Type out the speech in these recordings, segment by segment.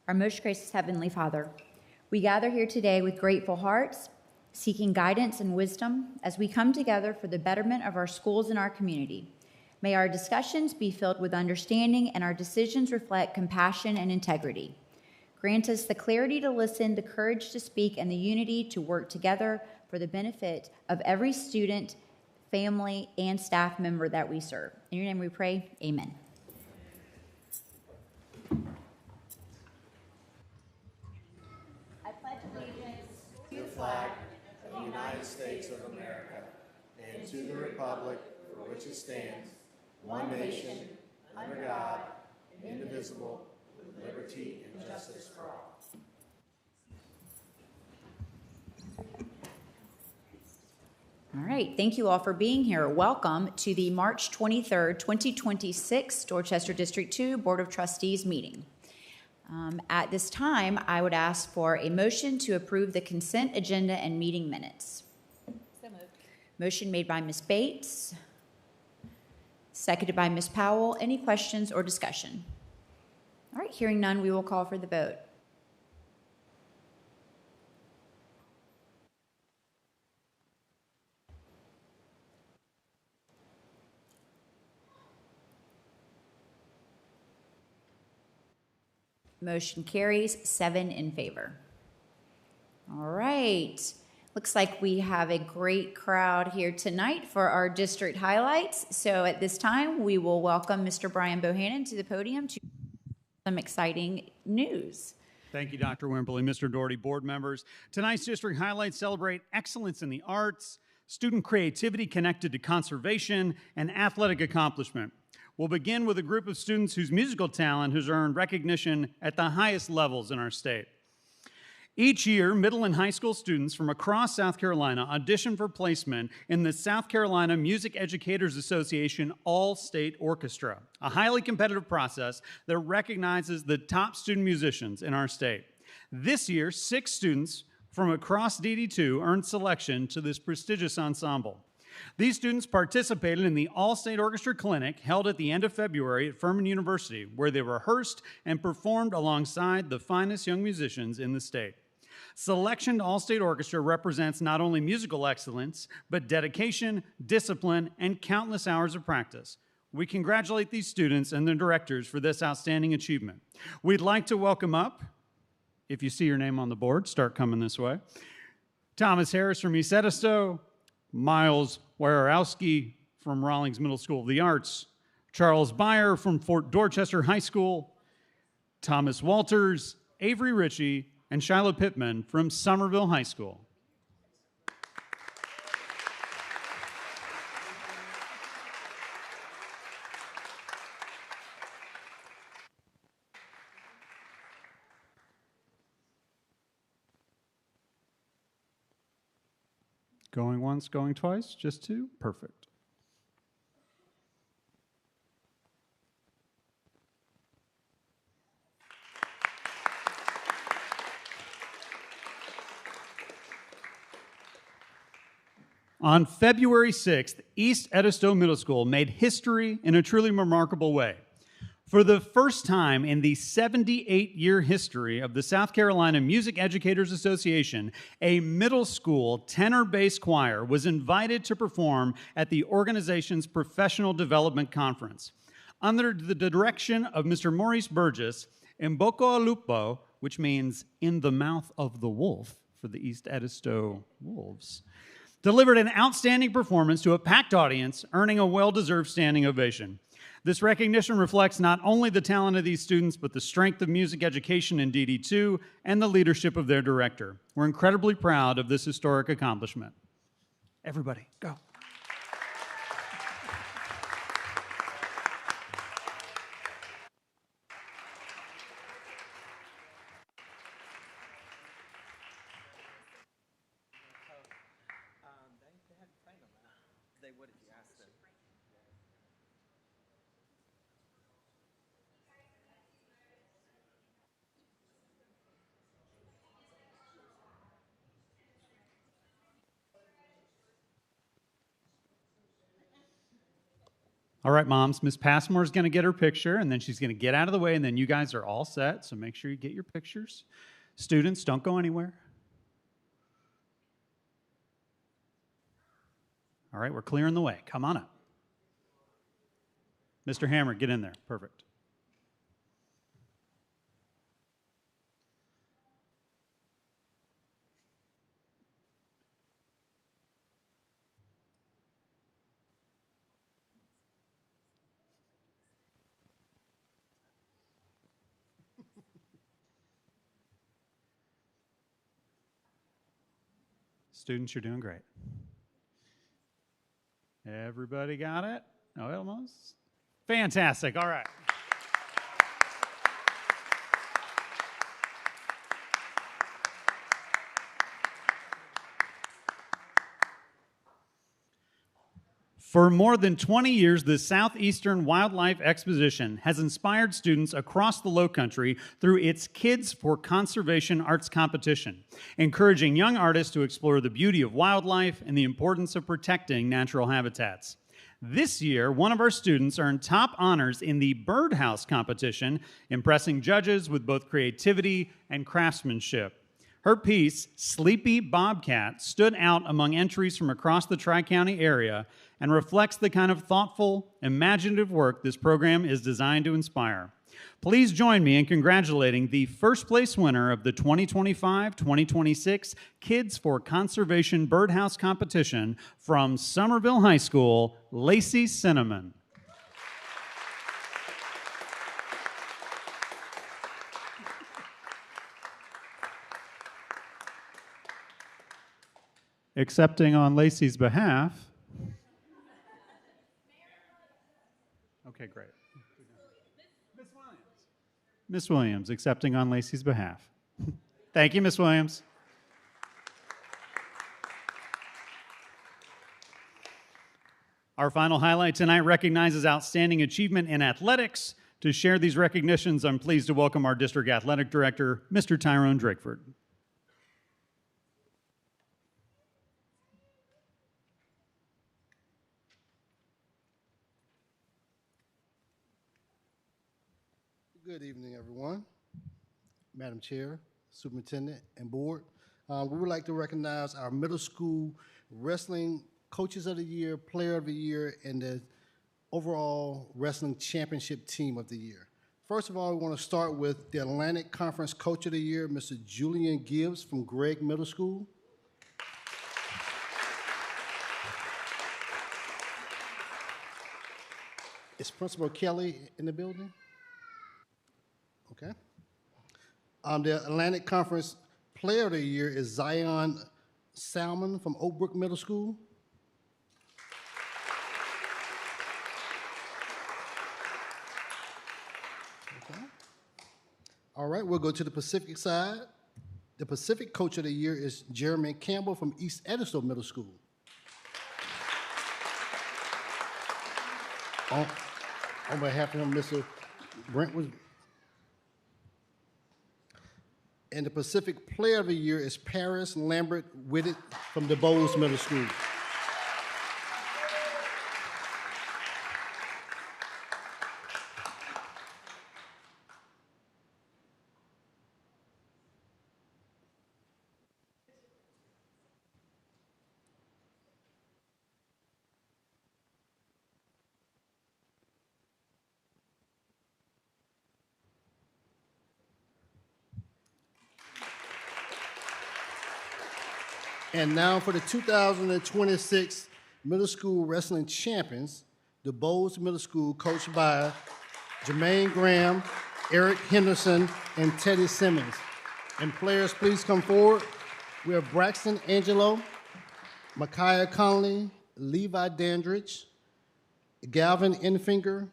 Our most gracious Heavenly Father, we gather here today with grateful hearts, seeking guidance and wisdom as we come together for the betterment of our schools and our community. May our discussions be filled with understanding and our decisions reflect compassion and integrity. Grant us the clarity to listen, the courage to speak, and the unity to work together for the benefit of every student, family, and staff member that we serve. In your name we pray, amen. I pledge allegiance to the flag of the United States of America and to the republic for which it stands, one nation, under God, indivisible, with liberty and justice for all. All right, thank you all for being here. Welcome to the March 23rd, 2026 Dorchester District 2 Board of Trustees meeting. At this time, I would ask for a motion to approve the consent agenda and meeting minutes. So moved. Motion made by Ms. Bates, seconded by Ms. Powell. Any questions or discussion? All right, hearing none, we will call for the vote. Motion carries 7 in favor. All right. Looks like we have a great crowd here tonight for our district highlights. So at this time, we will welcome Mr. Brian Bohannon to the podium to some exciting news. Thank you, Dr. Wimberly, Mr. Doherty, board members. Tonight's district highlights celebrate excellence in the arts, student creativity connected to conservation, and athletic accomplishment. We'll begin with a group of students whose musical talent has earned recognition at the highest levels in our state. Each year, middle and high school students from across South Carolina audition for placement in the South Carolina Music Educators Association All-State Orchestra, a highly competitive process that recognizes the top student musicians in our state. This year, 6 students from across DD2 earned selection to this prestigious ensemble. These students participated in the All-State Orchestra Clinic held at the end of February at Furman University, where they rehearsed and performed alongside the finest young musicians in the state. Selection to All-State Orchestra represents not only musical excellence, but dedication, discipline, and countless hours of practice. We congratulate these students and their directors for this outstanding achievement. We'd like to welcome up, if you see your name on the board, start coming this way, Thomas Harris from East Edisto, Miles Warowski from Rawlings Middle School of the Arts, Charles Byer from Fort Dorchester High School, Thomas Walters, Avery Ritchie, and Shiloh Pittman from Somerville High School. Going once, going twice, just 2? Perfect. On February 6th, East Edisto Middle School made history in a truly remarkable way. For the first time in the 78-year history of the South Carolina Music Educators Association, a middle school tenor-based choir was invited to perform at the organization's Professional Development Conference. Under the direction of Mr. Maurice Burgess, In Bocca al Lupo, which means in the mouth of the wolf for the East Edisto Wolves, delivered an outstanding performance to a packed audience, earning a well-deserved standing ovation. This recognition reflects not only the talent of these students, but the strength of music education in DD2 and the leadership of their director. We're incredibly proud of this historic accomplishment. Everybody, go. They would if you asked them. All right, moms, Miss Passmore is going to get her picture, and then she's going to get out of the way, and then you guys are all set, so make sure you get your pictures. Students, don't go anywhere. All right, we're clearing the way. Come on up. Mr. Hammer, get in there. Perfect. Students, you're doing great. Everybody got it? Oh, almost? Fantastic. All right. For more than 20 years, the Southeastern Wildlife Exposition has inspired students across the Lowcountry through its Kids for Conservation Arts competition, encouraging young artists to explore the beauty of wildlife and the importance of protecting natural habitats. This year, one of our students earned top honors in the Birdhouse competition, impressing judges with both creativity and craftsmanship. Her piece, Sleepy Bobcat, stood out among entries from across the Tri-County area and reflects the kind of thoughtful, imaginative work this program is designed to inspire. Please join me in congratulating the first place winner of the 2025-2026 Kids for Conservation Birdhouse competition from Somerville High School, Lacey Cinnamon. Accepting on Lacey's behalf. Okay, great. Miss Williams, accepting on Lacey's behalf. Thank you, Miss Williams. Our final highlight tonight recognizes outstanding achievement in athletics. To share these recognitions, I'm pleased to welcome our district athletic director, Mr. Tyrone Drakeford. Good evening, everyone. Madam Chair, Superintendent, and Board. We would like to recognize our middle school wrestling coaches of the year, player of the year, and the overall wrestling championship team of the year. First of all, we want to start with the Atlantic Conference Coach of the Year, Mr. Julian Gibbs from Gregg Middle School. Is Principal Kelly in the building? Okay. The Atlantic Conference Player of the Year is Zion Salmon from Oak Brook Middle School. Okay. All right, we'll go to the Pacific side. The Pacific Coach of the Year is Jeremy Campbell from East Edison Middle School. On behalf of him, Mr. Brentwood. And the Pacific Player of the Year is Paris Lambert Whitted from DuBose Middle School. And now for the 2026 Middle School Wrestling Champions, DuBose Middle School, coached by Jermaine Graham, Eric Henderson, and Teddy Simmons. And players, please come forward. We have Braxton Angelo, Micaiah Conley, Levi Dandridge, Galvin Enfinger,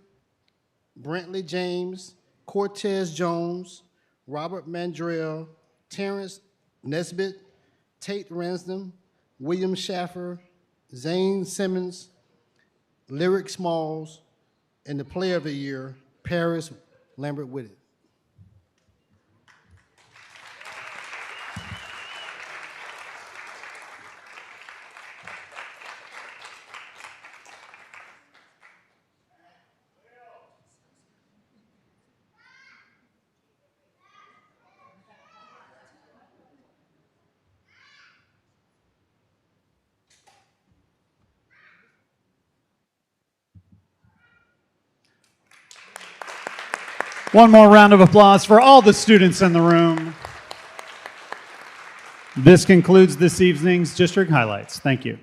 Brentley James, Cortez Jones, Robert Mandrell, Terrence Nesbitt, Tate Ransdom, William Schaffer, Zane Simmons, Lyric Smalls, and the Player of the Year, Paris Lambert Whitted. One more round of applause for all the students in the room. This concludes this evening's district highlights. Thank you.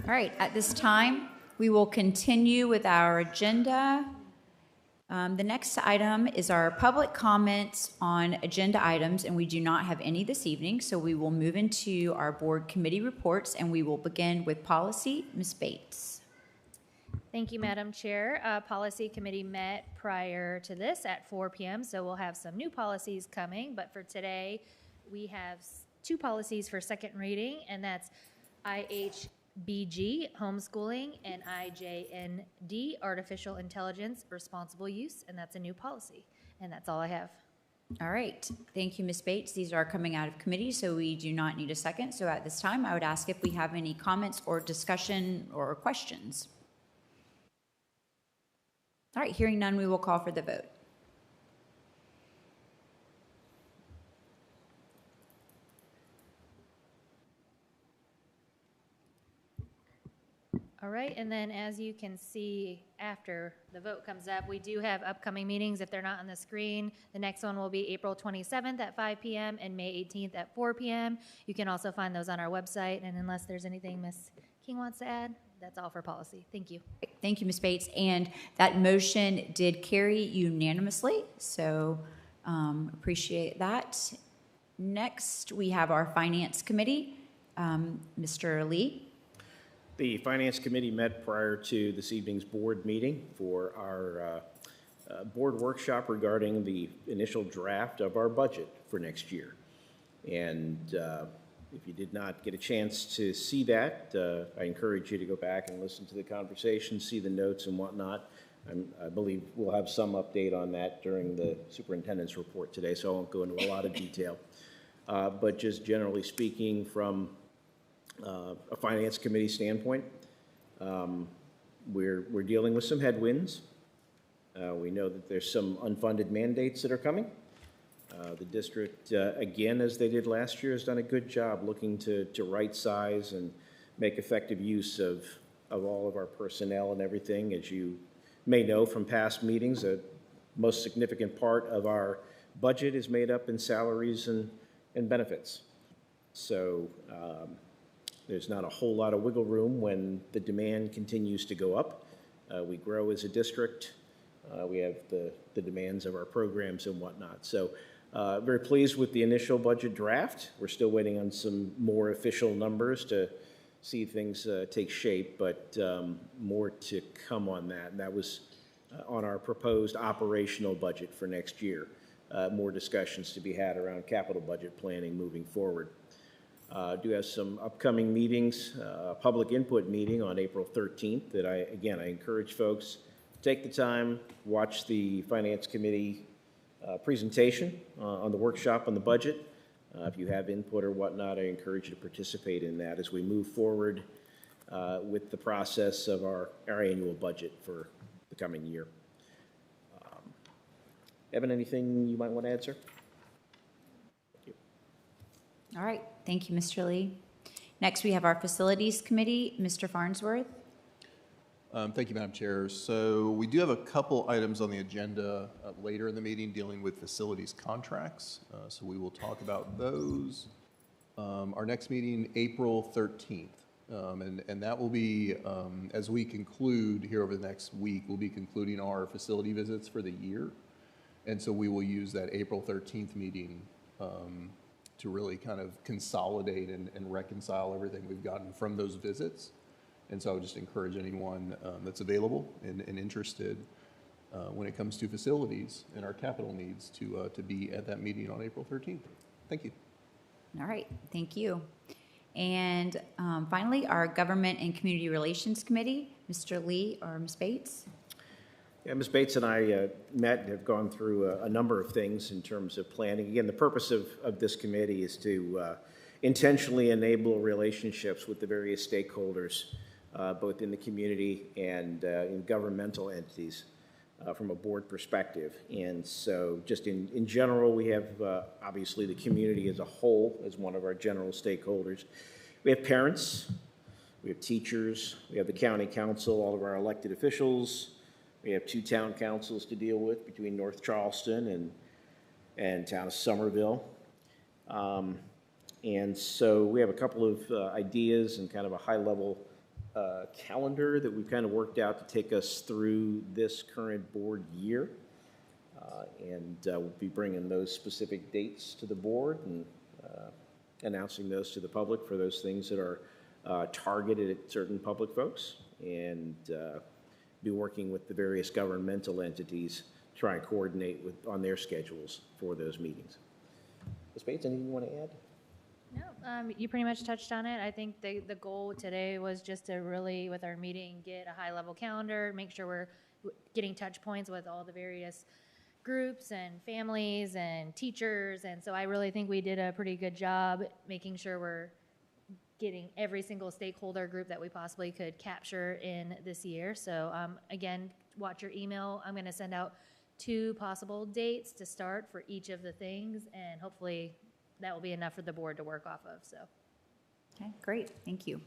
All right, at this time, we will continue with our agenda. The next item is our public comments on agenda items, and we do not have any this evening, so we will move into our board committee reports, and we will begin with policy. Ms. Bates. Thank you, Madam Chair. Policy Committee met prior to this at 4 p.m., so we'll have some new policies coming. But for today, we have two policies for second reading, and that's IHBG, homeschooling, and IJND, artificial intelligence, responsible use, and that's a new policy. And that's all I have. All right, thank you, Ms. Bates. These are coming out of committee, so we do not need a second. So at this time, I would ask if we have any comments or discussion or questions. All right, hearing none, we will call for the vote. All right, and then as you can see after the vote comes up, we do have upcoming meetings if they're not on the screen. The next one will be April 27th at 5 p.m. and May 18th at 4 p.m. You can also find those on our website, and unless there's anything Ms. King wants to add, that's all for policy. Thank you. Thank you, Ms. Bates. And that motion did carry unanimously, so appreciate that. Next, we have our Finance Committee. Mr. Lee. The Finance Committee met prior to this evening's board meeting for our board workshop regarding the initial draft of our budget for next year. And if you did not get a chance to see that, I encourage you to go back and listen to the conversation, see the notes and whatnot. I believe we'll have some update on that during the superintendent's report today, so I won't go into a lot of detail. But just generally speaking, from a Finance Committee standpoint, we're dealing with some headwinds. We know that there's some unfunded mandates that are coming. The district, again, as they did last year, has done a good job looking to right size and make effective use of all of our personnel and everything. As you may know from past meetings, the most significant part of our budget is made up in salaries and benefits. So there's not a whole lot of wiggle room when the demand continues to go up. We grow as a district. We have the demands of our programs and whatnot. So very pleased with the initial budget draft. We're still waiting on some more official numbers to see things take shape, but more to come on that. And that was on our proposed operational budget for next year. More discussions to be had around capital budget planning moving forward. Do have some upcoming meetings, a public input meeting on April 13th that I encourage folks to take the time, watch the Finance Committee presentation on the workshop on the budget. If you have input or whatnot, I encourage you to participate in that as we move forward with the process of our annual budget for the coming year. Evan, anything you might want to add, sir? Thank you. All right, thank you, Mr. Lee. Next, we have our Facilities Committee, Mr. Farnsworth. Thank you, Madam Chair. So we do have a couple items on the agenda later in the meeting dealing with facilities contracts. So we will talk about those. Our next meeting, April 13th. And that will be, as we conclude here over the next week, we'll be concluding our facility visits for the year. And so we will use that April 13th meeting to really kind of consolidate and reconcile everything we've gotten from those visits. And so I would just encourage anyone that's available and interested when it comes to facilities and our capital needs to be at that meeting on April 13th. Thank you. All right, thank you. And finally, our Government and Community Relations Committee, Mr. Lee or Ms. Bates. Yeah, Ms. Bates and I met and have gone through a number of things in terms of planning. Again, the purpose of this committee is to intentionally enable relationships with the various stakeholders, both in the community and in governmental entities from a board perspective. And so just in general, we have obviously the community as a whole as one of our general stakeholders. We have parents, we have teachers, we have the county council, all of our elected officials. We have 2 town councils to deal with between North Charleston and town of Somerville. And so we have a couple of ideas and kind of a high-level calendar that we've kind of worked out to take us through this current board year. We'll be bringing those specific dates to the board and announcing those to the public for those things that are targeted at certain public folks, and be working with the various governmental entities to try and coordinate on their schedules for those meetings. Ms. Bates, anything you want to add? No, you pretty much touched on it. I think the goal today was just to really, with our meeting, get a high-level calendar, make sure we're getting touch points with all the various groups and families and teachers. And so I really think we did a pretty good job making sure we're getting every single stakeholder group that we possibly could capture in this year. So again, watch your email. I'm going to send out 2 possible dates to start for each of the things, and hopefully that will be enough for the board to work off of. So, Okay, great, thank you.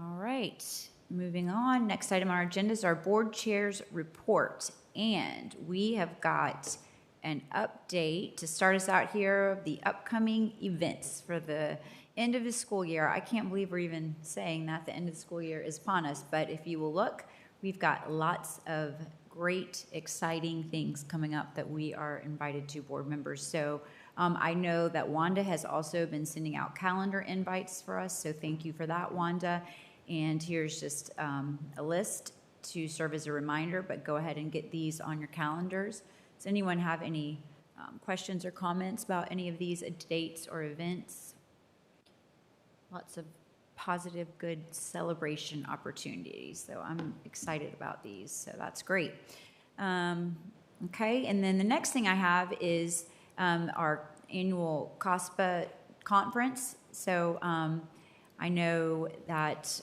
All right, moving on. Next item on our agenda is our board chair's report. And we have got an update to start us out here of the upcoming events for the end of the school year. I can't believe we're even saying that the end of the school year is upon us, but if you will look, we've got lots of great, exciting things coming up that we are invited to, board members. So I know that Wanda has also been sending out calendar invites for us, so thank you for that, Wanda. And here's just a list to serve as a reminder, but go ahead and get these on your calendars. Does anyone have any questions or comments about any of these dates or events? Lots of positive, good celebration opportunities. So I'm excited about these. So that's great. Okay, and then the next thing I have is our annual COSPA conference. So I know that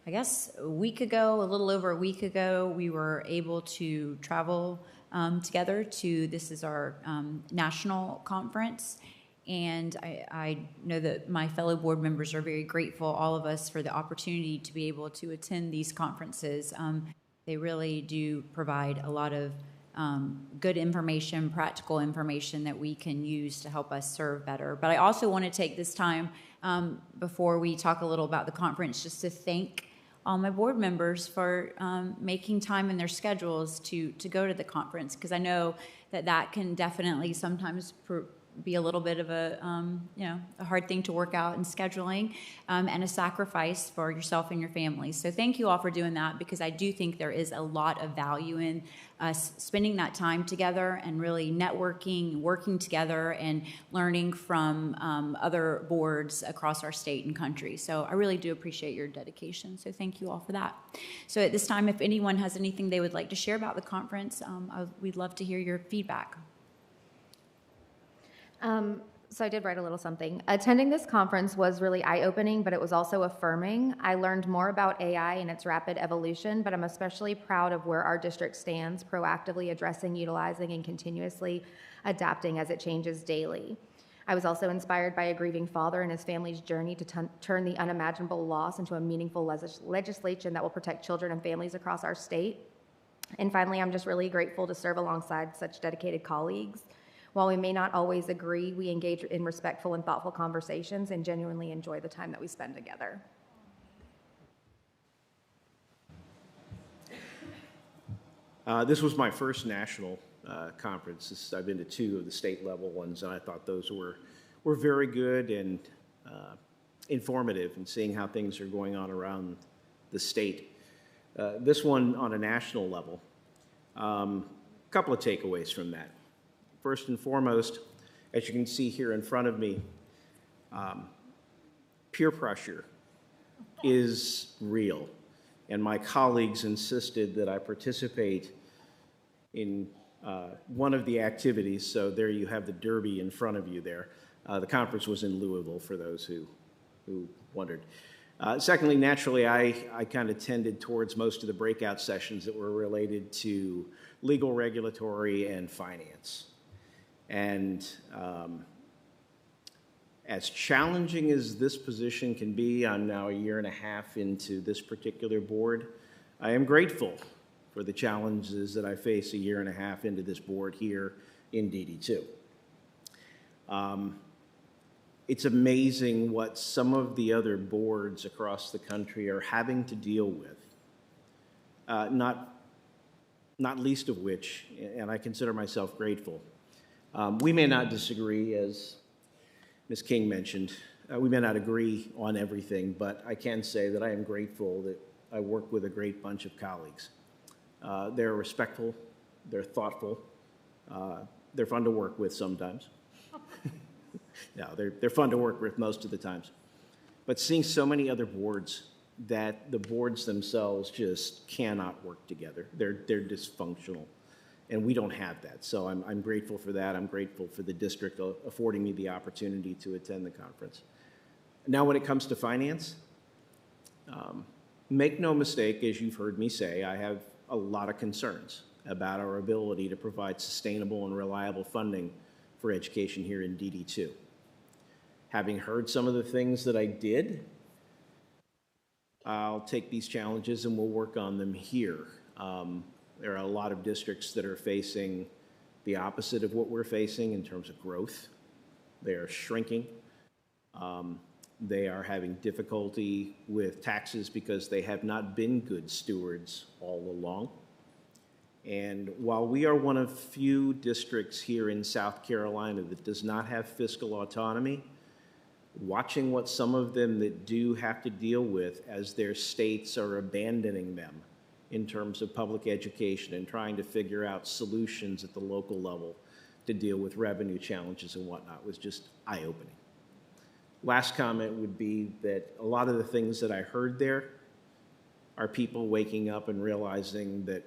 I guess a little over a week ago, we were able to travel together to, this is our national conference. And I know that my fellow board members are very grateful, all of us, for the opportunity to be able to attend these conferences. They really do provide a lot of good information, practical information that we can use to help us serve better. But I also want to take this time before we talk a little about the conference just to thank all my board members for making time in their schedules to go to the conference, because I know that can definitely sometimes be a little bit of a hard thing to work out in scheduling, and a sacrifice for yourself and your family. So thank you all for doing that, because I do think there is a lot of value in us spending that time together and really networking, working together, and learning from other boards across our state and country. So I really do appreciate your dedication. So thank you all for that. So at this time, if anyone has anything they would like to share about the conference, we'd love to hear your feedback. So I did write a little something. Attending this conference was really eye-opening, but it was also affirming. I learned more about AI and its rapid evolution, but I'm especially proud of where our district stands, proactively addressing, utilizing, and continuously adapting as it changes daily. I was also inspired by a grieving father and his family's journey to turn the unimaginable loss into a meaningful legislation that will protect children and families across our state. And finally, I'm just really grateful to serve alongside such dedicated colleagues. While we may not always agree, we engage in respectful and thoughtful conversations and genuinely enjoy the time that we spend together. This was my first national conference. I've been to 2 of the state level ones, and I thought those were very good and informative in seeing how things are going on around the state. This one on a national level, a couple of takeaways from that. First and foremost, as you can see here in front of me, peer pressure is real. And my colleagues insisted that I participate in one of the activities. So there you have the Derby in front of you there. The conference was in Louisville, for those who wondered. Secondly, naturally, I kind of tended towards most of the breakout sessions that were related to legal, regulatory, and finance. And as challenging as this position can be, I'm now 1.5 years into this particular board. I am grateful for the challenges that I face 1.5 years into this board here in DD2. It's amazing what some of the other boards across the country are having to deal with, not least of which, and I consider myself grateful. We may not disagree, as Ms. King mentioned. We may not agree on everything, but I can say that I am grateful that I work with a great bunch of colleagues. They're respectful, they're thoughtful, they're fun to work with sometimes. No, they're fun to work with most of the times. But seeing so many other boards that the boards themselves just cannot work together. They're dysfunctional. And we don't have that. So I'm grateful for that. I'm grateful for the district affording me the opportunity to attend the conference. Now, when it comes to finance, make no mistake, as you've heard me say, I have a lot of concerns about our ability to provide sustainable and reliable funding for education here in DD2. Having heard some of the things that I did, I'll take these challenges and we'll work on them here. There are a lot of districts that are facing the opposite of what we're facing in terms of growth. They are shrinking. They are having difficulty with taxes because they have not been good stewards all along. And while we are one of few districts here in South Carolina that does not have fiscal autonomy, watching what some of them that do have to deal with as their states are abandoning them in terms of public education and trying to figure out solutions at the local level to deal with revenue challenges and whatnot was just eye-opening. Last comment would be that a lot of the things that I heard there are people waking up and realizing that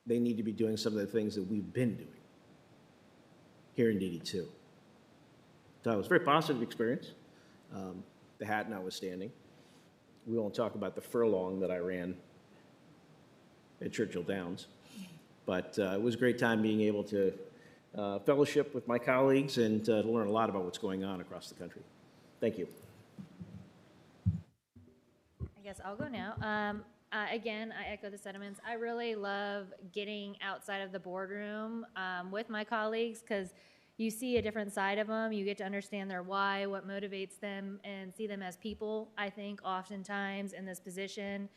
they need to be doing some of the things that we've been doing here in DD2. So it was a very positive experience, the hat notwithstanding. We won't talk about the furlong that I ran at Churchill Downs. But it was a great time being able to fellowship with my colleagues and to learn a lot about what's going on across the country. Thank you. I guess I'll go now. Again, I echo the sentiments. I really love getting outside of the boardroom with my colleagues because you see a different side of them. You get to understand their why, what motivates them, and see them as people. I think oftentimes in this position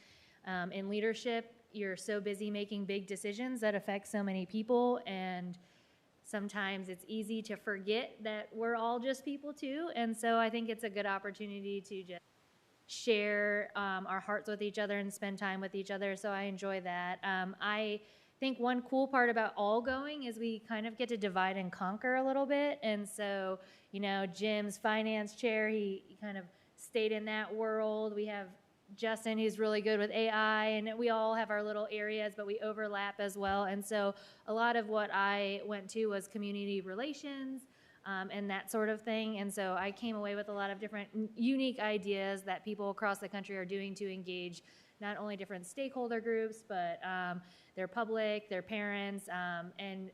in leadership, you're so busy making big decisions that affect so many people, and sometimes it's easy to forget that we're all just people too. And so I think it's a good opportunity to just share our hearts with each other and spend time with each other. So I enjoy that. I think one cool part about all going is we kind of get to divide and conquer a little bit. And so, you know, Jim's finance chair, he kind of stayed in that world. We have Justin, who's really good with AI, and we all have our little areas, but we overlap as well. And so a lot of what I went to was community relations and that sort of thing. And so I came away with a lot of different unique ideas that people across the country are doing to engage not only different stakeholder groups, but their public, their parents, and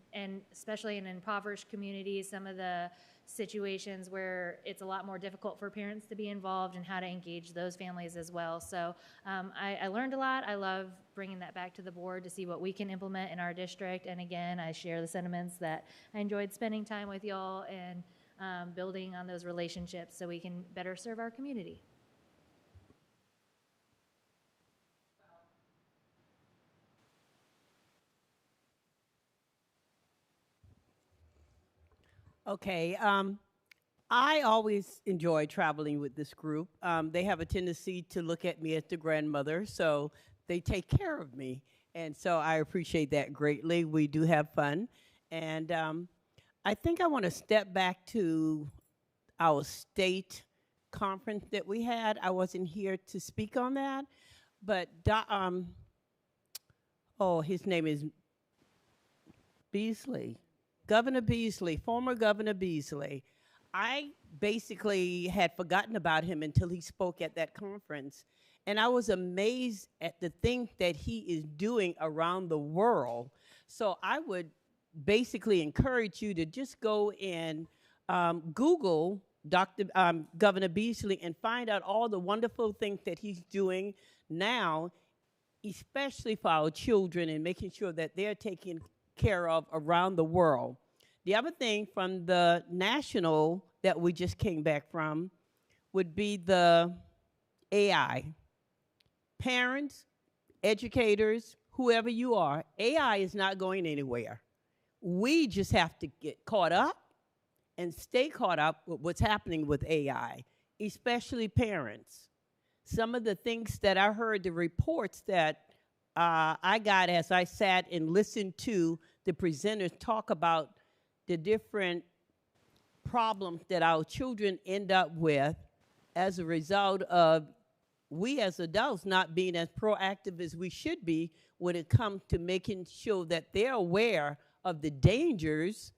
especially in impoverished communities, some of the situations where it's a lot more difficult for parents to be involved and how to engage those families as well. So I learned a lot. I love bringing that back to the board to see what we can implement in our district. And again, I share the sentiments that I enjoyed spending time with y'all and building on those relationships so we can better serve our community. Okay. I always enjoy traveling with this group. They have a tendency to look at me as the grandmother, so they take care of me. And so I appreciate that greatly. We do have fun. And I think I want to step back to our state conference that we had. I wasn't here to speak on that, but his name is Beasley. Governor Beasley, former Governor Beasley. I basically had forgotten about him until he spoke at that conference. And I was amazed at the things that he is doing around the world. So I would basically encourage you to just go and Google Governor Beasley and find out all the wonderful things that he's doing now, especially for our children and making sure that they're taken care of around the world. The other thing from the national that we just came back from would be the AI. Parents, educators, whoever you are, AI is not going anywhere. We just have to get caught up and stay caught up with what's happening with AI, especially parents. Some of the things that I heard, the reports that I got as I sat and listened to the presenters talk about the different problems that our children end up with as a result of we as adults not being as proactive as we should be when it comes to making sure that they're aware of the dangers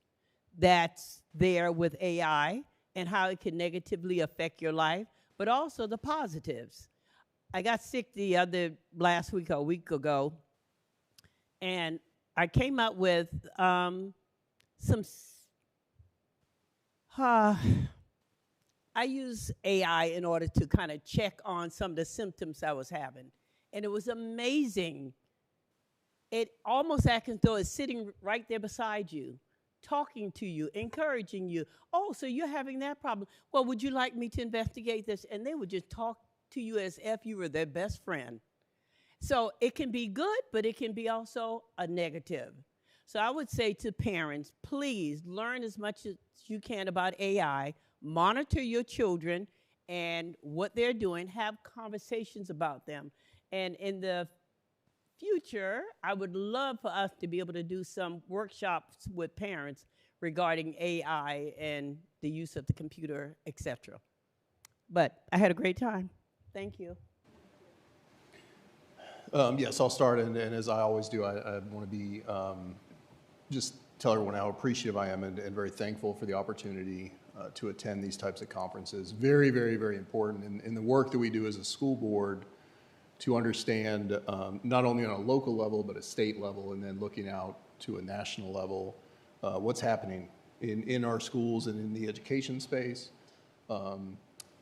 that's there with AI and how it can negatively affect your life, but also the positives. I got sick last week or a week ago, and I came up with I use AI in order to kind of check on some of the symptoms I was having. And it was amazing. It almost acts as though it's sitting right there beside you, talking to you, encouraging you. Oh, so you're having that problem. Well, would you like me to investigate this? And they would just talk to you as if you were their best friend. So it can be good, but it can be also a negative. So I would say to parents, please learn as much as you can about AI, monitor your children and what they're doing, have conversations about them. And in the future, I would love for us to be able to do some workshops with parents regarding AI and the use of the computer, etc. But I had a great time. Thank you. Yes, I'll start, and as I always do, I want to be just tell everyone how appreciative I am and very thankful for the opportunity to attend these types of conferences. Very, very, very important in the work that we do as a school board to understand not only on a local level but a state level, and then looking out to a national level, what's happening in our schools and in the education space.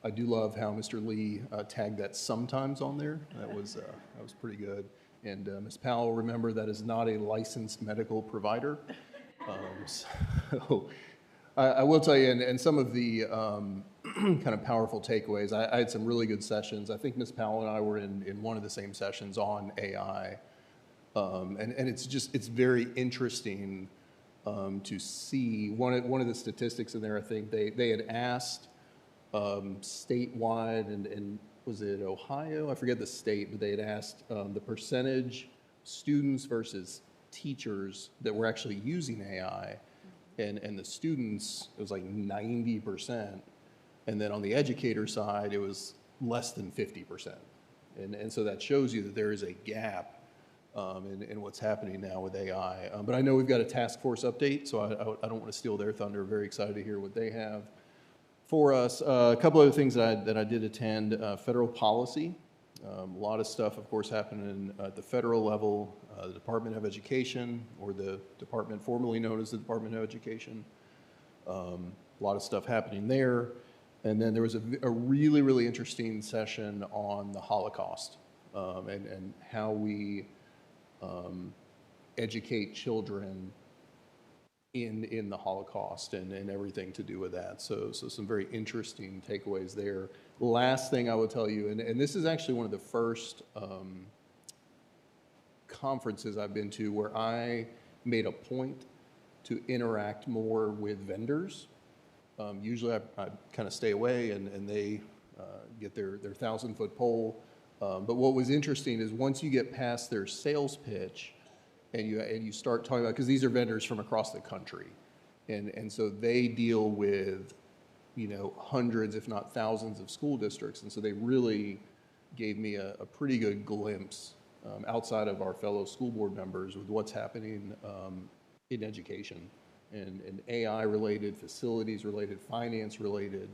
I do love how Mr. Lee tagged that sometimes on there. That was pretty good. And Ms. Powell, remember that is not a licensed medical provider. So I will tell you, and some of the kind of powerful takeaways, I had some really good sessions. I think Ms. Powell and I were in one of the same sessions on AI. And it's very interesting to see. One of the statistics in there, I think they had asked statewide, and was it Ohio? I forget the state, but they had asked the percentage students versus teachers that were actually using AI, and the students, it was like 90%, and then on the educator side, it was less than 50%. And so that shows you that there is a gap in what's happening now with AI. But I know we've got a task force update, so I don't want to steal their thunder. Very excited to hear what they have for us. A couple other things that I did attend, federal policy. A lot of stuff, of course, happening at the federal level, the Department of Education, or the department formerly known as the Department of Education. A lot of stuff happening there. And then there was a really, really interesting session on the Holocaust and how we educate children in the Holocaust and everything to do with that. So some very interesting takeaways there. Last thing I will tell you, and this is actually one of the first conferences I've been to where I made a point to interact more with vendors. Usually I kind of stay away and they get their 1,000-foot pole. But what was interesting is once you get past their sales pitch and you start talking about, because these are vendors from across the country, and so they deal with, you know, hundreds, if not thousands of school districts. And so they really gave me a pretty good glimpse outside of our fellow school board members with what's happening in education and AI-related, facilities-related, finance-related.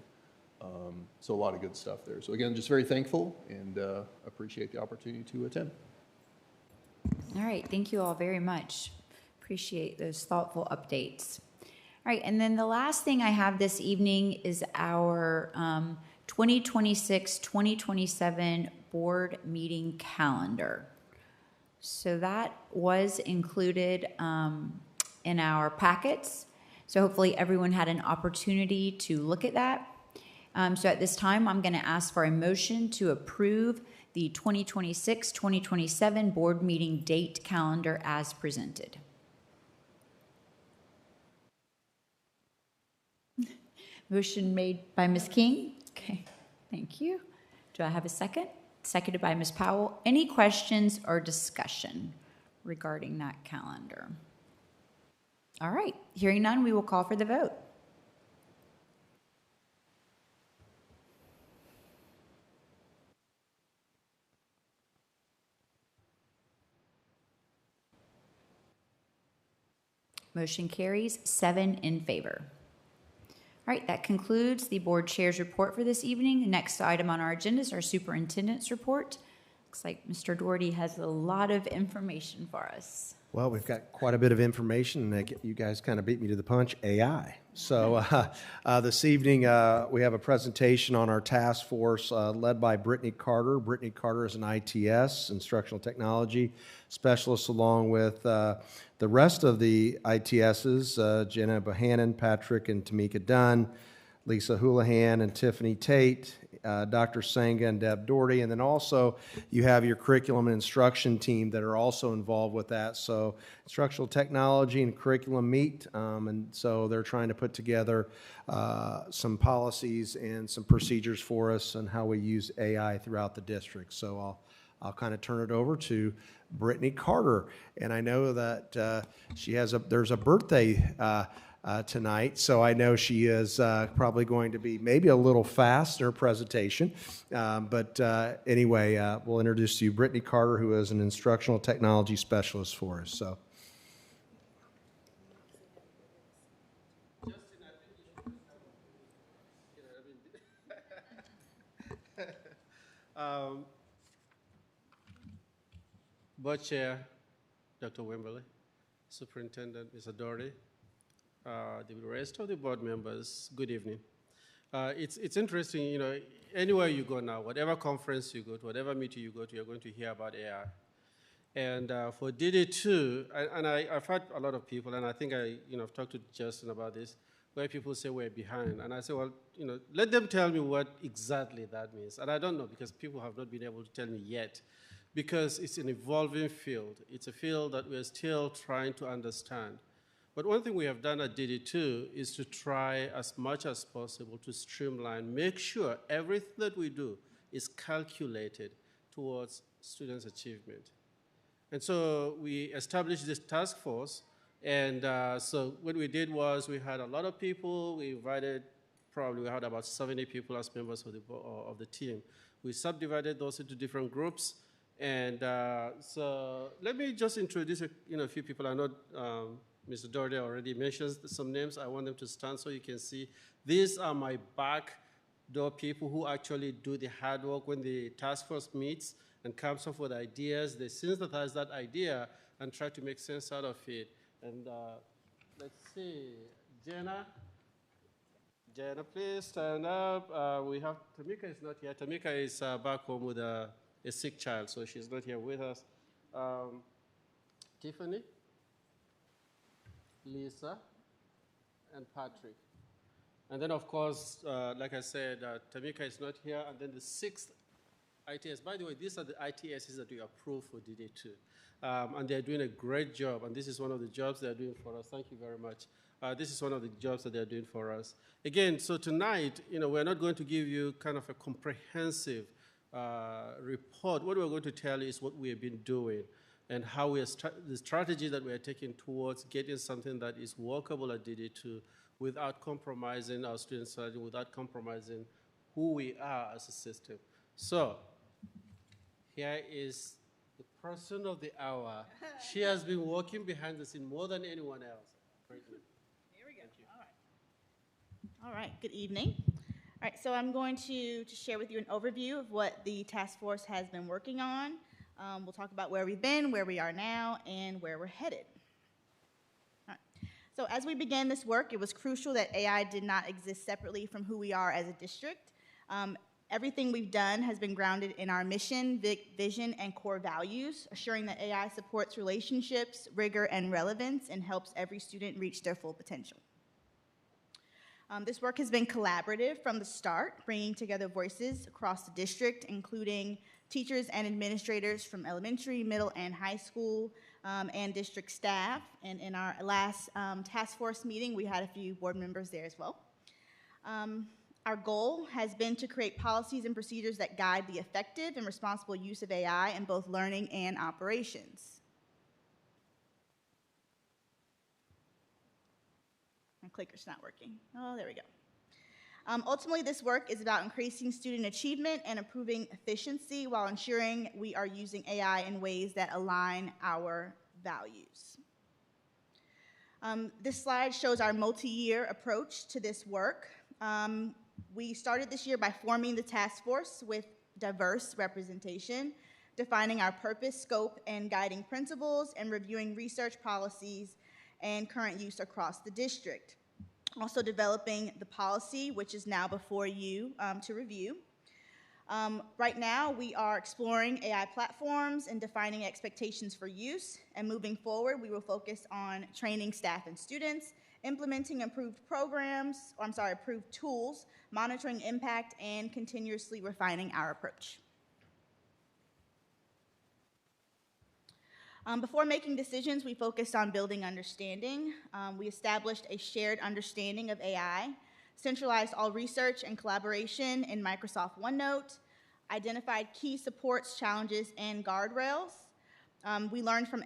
So a lot of good stuff there. So again, just very thankful and appreciate the opportunity to attend. All right, thank you all very much. Appreciate those thoughtful updates. All right, and then the last thing I have this evening is our 2026-2027 board meeting calendar. So that was included in our packets. So hopefully everyone had an opportunity to look at that. So at this time, I'm going to ask for a motion to approve the 2026-2027 board meeting date calendar as presented. Motion made by Ms. King. Okay, thank you. Do I have a second? Seconded by Ms. Powell. Any questions or discussion regarding that calendar? All right, hearing none, we will call for the vote. Motion carries 7 in favor. All right, that concludes the board chair's report for this evening. The next item on our agenda is our superintendent's report. Looks like Mr. Doherty has a lot of information for us. Well, we've got quite a bit of information, and you guys kind of beat me to the punch, AI. So this evening, we have a presentation on our task force led by Brittany Carter. Brittany Carter is an ITS, Instructional Technology Specialist, along with the rest of the ITSs, Jenna Bohannon, Patrick and Tamika Dunn, Lisa Houlihan and Tiffany Tate, Dr. Senga and Deb Doherty, and then also you have your curriculum and instruction team that are also involved with that. So instructional technology and curriculum meet, and so they're trying to put together some policies and some procedures for us on how we use AI throughout the district. So I'll kind of turn it over to Brittany Carter, and I know that there's a birthday tonight, so I know she is probably going to be maybe a little fast in her presentation. But anyway, we'll introduce to you Brittany Carter, who is an instructional technology specialist for us. So. Board Chair, Dr. Wimberly, Superintendent Mr. Doherty, the rest of the board members, good evening. It's interesting, you know, anywhere you go now, whatever conference you go to, whatever meeting you go to, you're going to hear about AI. And for DD2, I've had a lot of people, and I think I've talked to Justin about this, where people say we're behind. And I say, well, let them tell me what exactly that means. And I don't know, because people have not been able to tell me yet, because it's an evolving field. It's a field that we're still trying to understand. But one thing we have done at DD2 is to try as much as possible to streamline, make sure everything that we do is calculated towards students' achievement. And so we established this task force, and so what we did was we had a lot of people. We invited, we had about 70 people as members of the team. We subdivided those into different groups. And so let me just introduce a few people. I know Mr. Doherty already mentioned some names. I want them to stand so you can see. These are my backdoor people who actually do the hard work when the task force meets and comes up with ideas. They synthesize that idea and try to make sense out of it. And let's see, Jenna Jenna, please stand up. We have, Tamika is not here. Tamika is back home with a sick child, so she's not here with us. Tiffany, Lisa, and Patrick. And then, of course, like I said, Tamika is not here. And then the 6th ITS. By the way, these are the ITSs that we approved for DD2. And they're doing a great job. And this is one of the jobs they're doing for us. Thank you very much. This is one of the jobs that they're doing for us. Again, so tonight, we're not going to give you kind of a comprehensive report. What we're going to tell you is what we have been doing and how the strategy that we are taking towards getting something that is workable at DD2 without compromising our student strategy, without compromising who we are as a system. So here is the person of the hour. She has been working behind the scene more than anyone else. Here we go. All right. Good evening. All right, so I'm going to share with you an overview of what the task force has been working on. We'll talk about where we've been, where we are now, and where we're headed. All right. So as we began this work, it was crucial that AI did not exist separately from who we are as a district. Everything we've done has been grounded in our mission, vision, and core values, assuring that AI supports relationships, rigor, and relevance, and helps every student reach their full potential. This work has been collaborative from the start, bringing together voices across the district, including teachers and administrators from elementary, middle, and high school, and district staff. And in our last task force meeting, we had a few board members there as well. Our goal has been to create policies and procedures that guide the effective and responsible use of AI in both learning and operations. My clicker's not working. Oh, there we go. Ultimately, this work is about increasing student achievement and improving efficiency while ensuring we are using AI in ways that align our values. This slide shows our multi-year approach to this work. We started this year by forming the task force with diverse representation, defining our purpose, scope, and guiding principles, and reviewing research policies and current use across the district. Also developing the policy, which is now before you to review. Right now, we are exploring AI platforms and defining expectations for use, and moving forward, we will focus on training staff and students, implementing improved tools, monitoring impact, and continuously refining our approach. Before making decisions, we focused on building understanding. We established a shared understanding of AI, centralized all research and collaboration in Microsoft OneNote, identified key supports, challenges, and guardrails. We learned from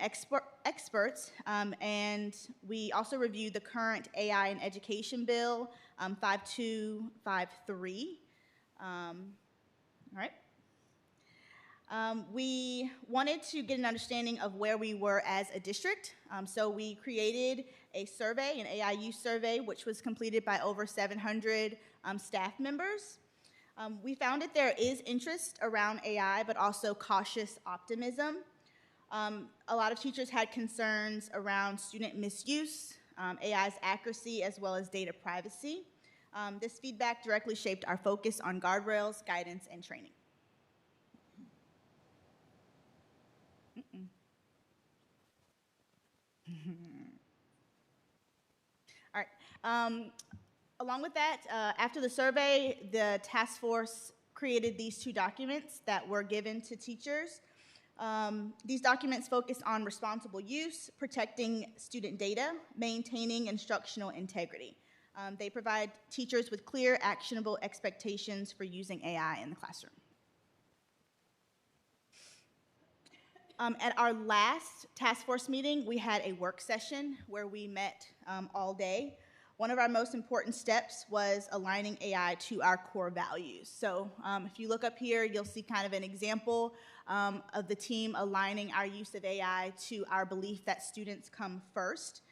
experts, and we also reviewed the current AI in Education Bill, 5253. All right. We wanted to get an understanding of where we were as a district, so we created a survey, an AI use survey, which was completed by over 700 staff members. We found that there is interest around AI, but also cautious optimism. A lot of teachers had concerns around student misuse, AI's accuracy, as well as data privacy. This feedback directly shaped our focus on guardrails, guidance, and training. All right. Along with that, after the survey, the task force created these two documents that were given to teachers. These documents focus on responsible use, protecting student data, maintaining instructional integrity. They provide teachers with clear, actionable expectations for using AI in the classroom. At our last task force meeting, we had a work session where we met all day. One of our most important steps was aligning AI to our core values. So if you look up here, you'll see kind of an example of the team aligning our use of AI to our belief that students come first.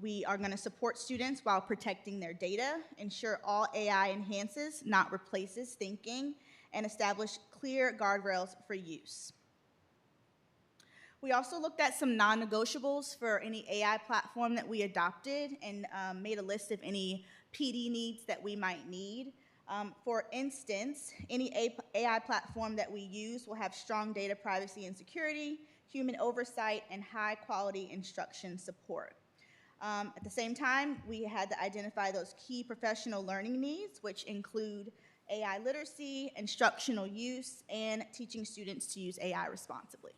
We are going to support students while protecting their data, ensure all AI enhances, not replaces thinking, and establish clear guardrails for use. We also looked at some non-negotiables for any AI platform that we adopted and made a list of any PD needs that we might need. For instance, any AI platform that we use will have strong data privacy and security, human oversight, and high-quality instruction support. At the same time, we had to identify those key professional learning needs, which include AI literacy, instructional use, and teaching students to use AI responsibly.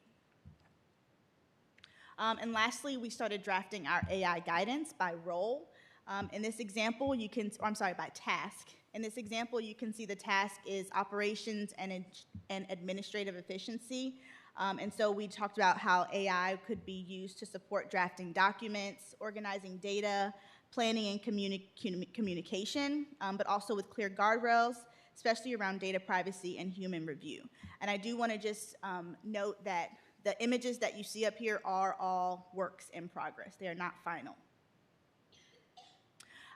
And lastly, we started drafting our AI guidance by role. In this example, by task. In this example, you can see the task is operations and administrative efficiency. And so we talked about how AI could be used to support drafting documents, organizing data, planning and communication, but also with clear guardrails, especially around data privacy and human review. And I do want to just note that the images that you see up here are all works in progress. They are not final.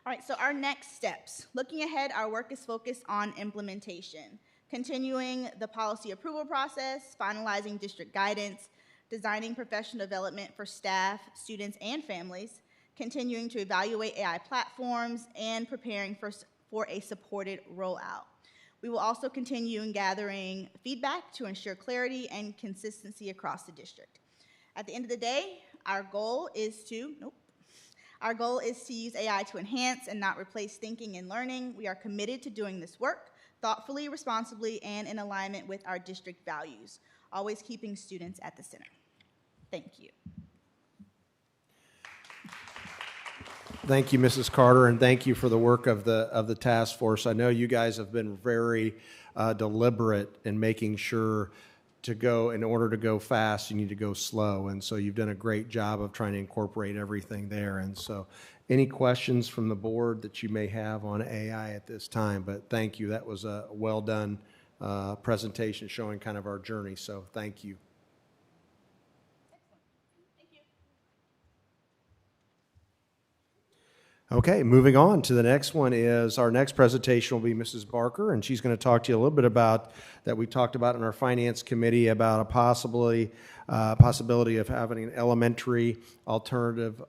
All right, so our next steps. Looking ahead, our work is focused on implementation, continuing the policy approval process, finalizing district guidance, designing professional development for staff, students, and families, continuing to evaluate AI platforms, and preparing for a supported rollout. We will also continue in gathering feedback to ensure clarity and consistency across the district. At the end of the day, our goal is to use AI to enhance and not replace thinking and learning. We are committed to doing this work thoughtfully, responsibly, and in alignment with our district values, always keeping students at the center. Thank you. Thank you, Mrs. Carter, and thank you for the work of the task force. I know you guys have been very deliberate in making sure in order to go fast, you need to go slow. And so you've done a great job of trying to incorporate everything there. And so any questions from the board that you may have on AI at this time? But thank you. That was a well-done presentation showing kind of our journey. So thank you. Okay, moving on to the next one is our next presentation will be Mrs. Barker, and she's going to talk to you a little bit about that we talked about in our finance committee about a possibility of having an elementary alternative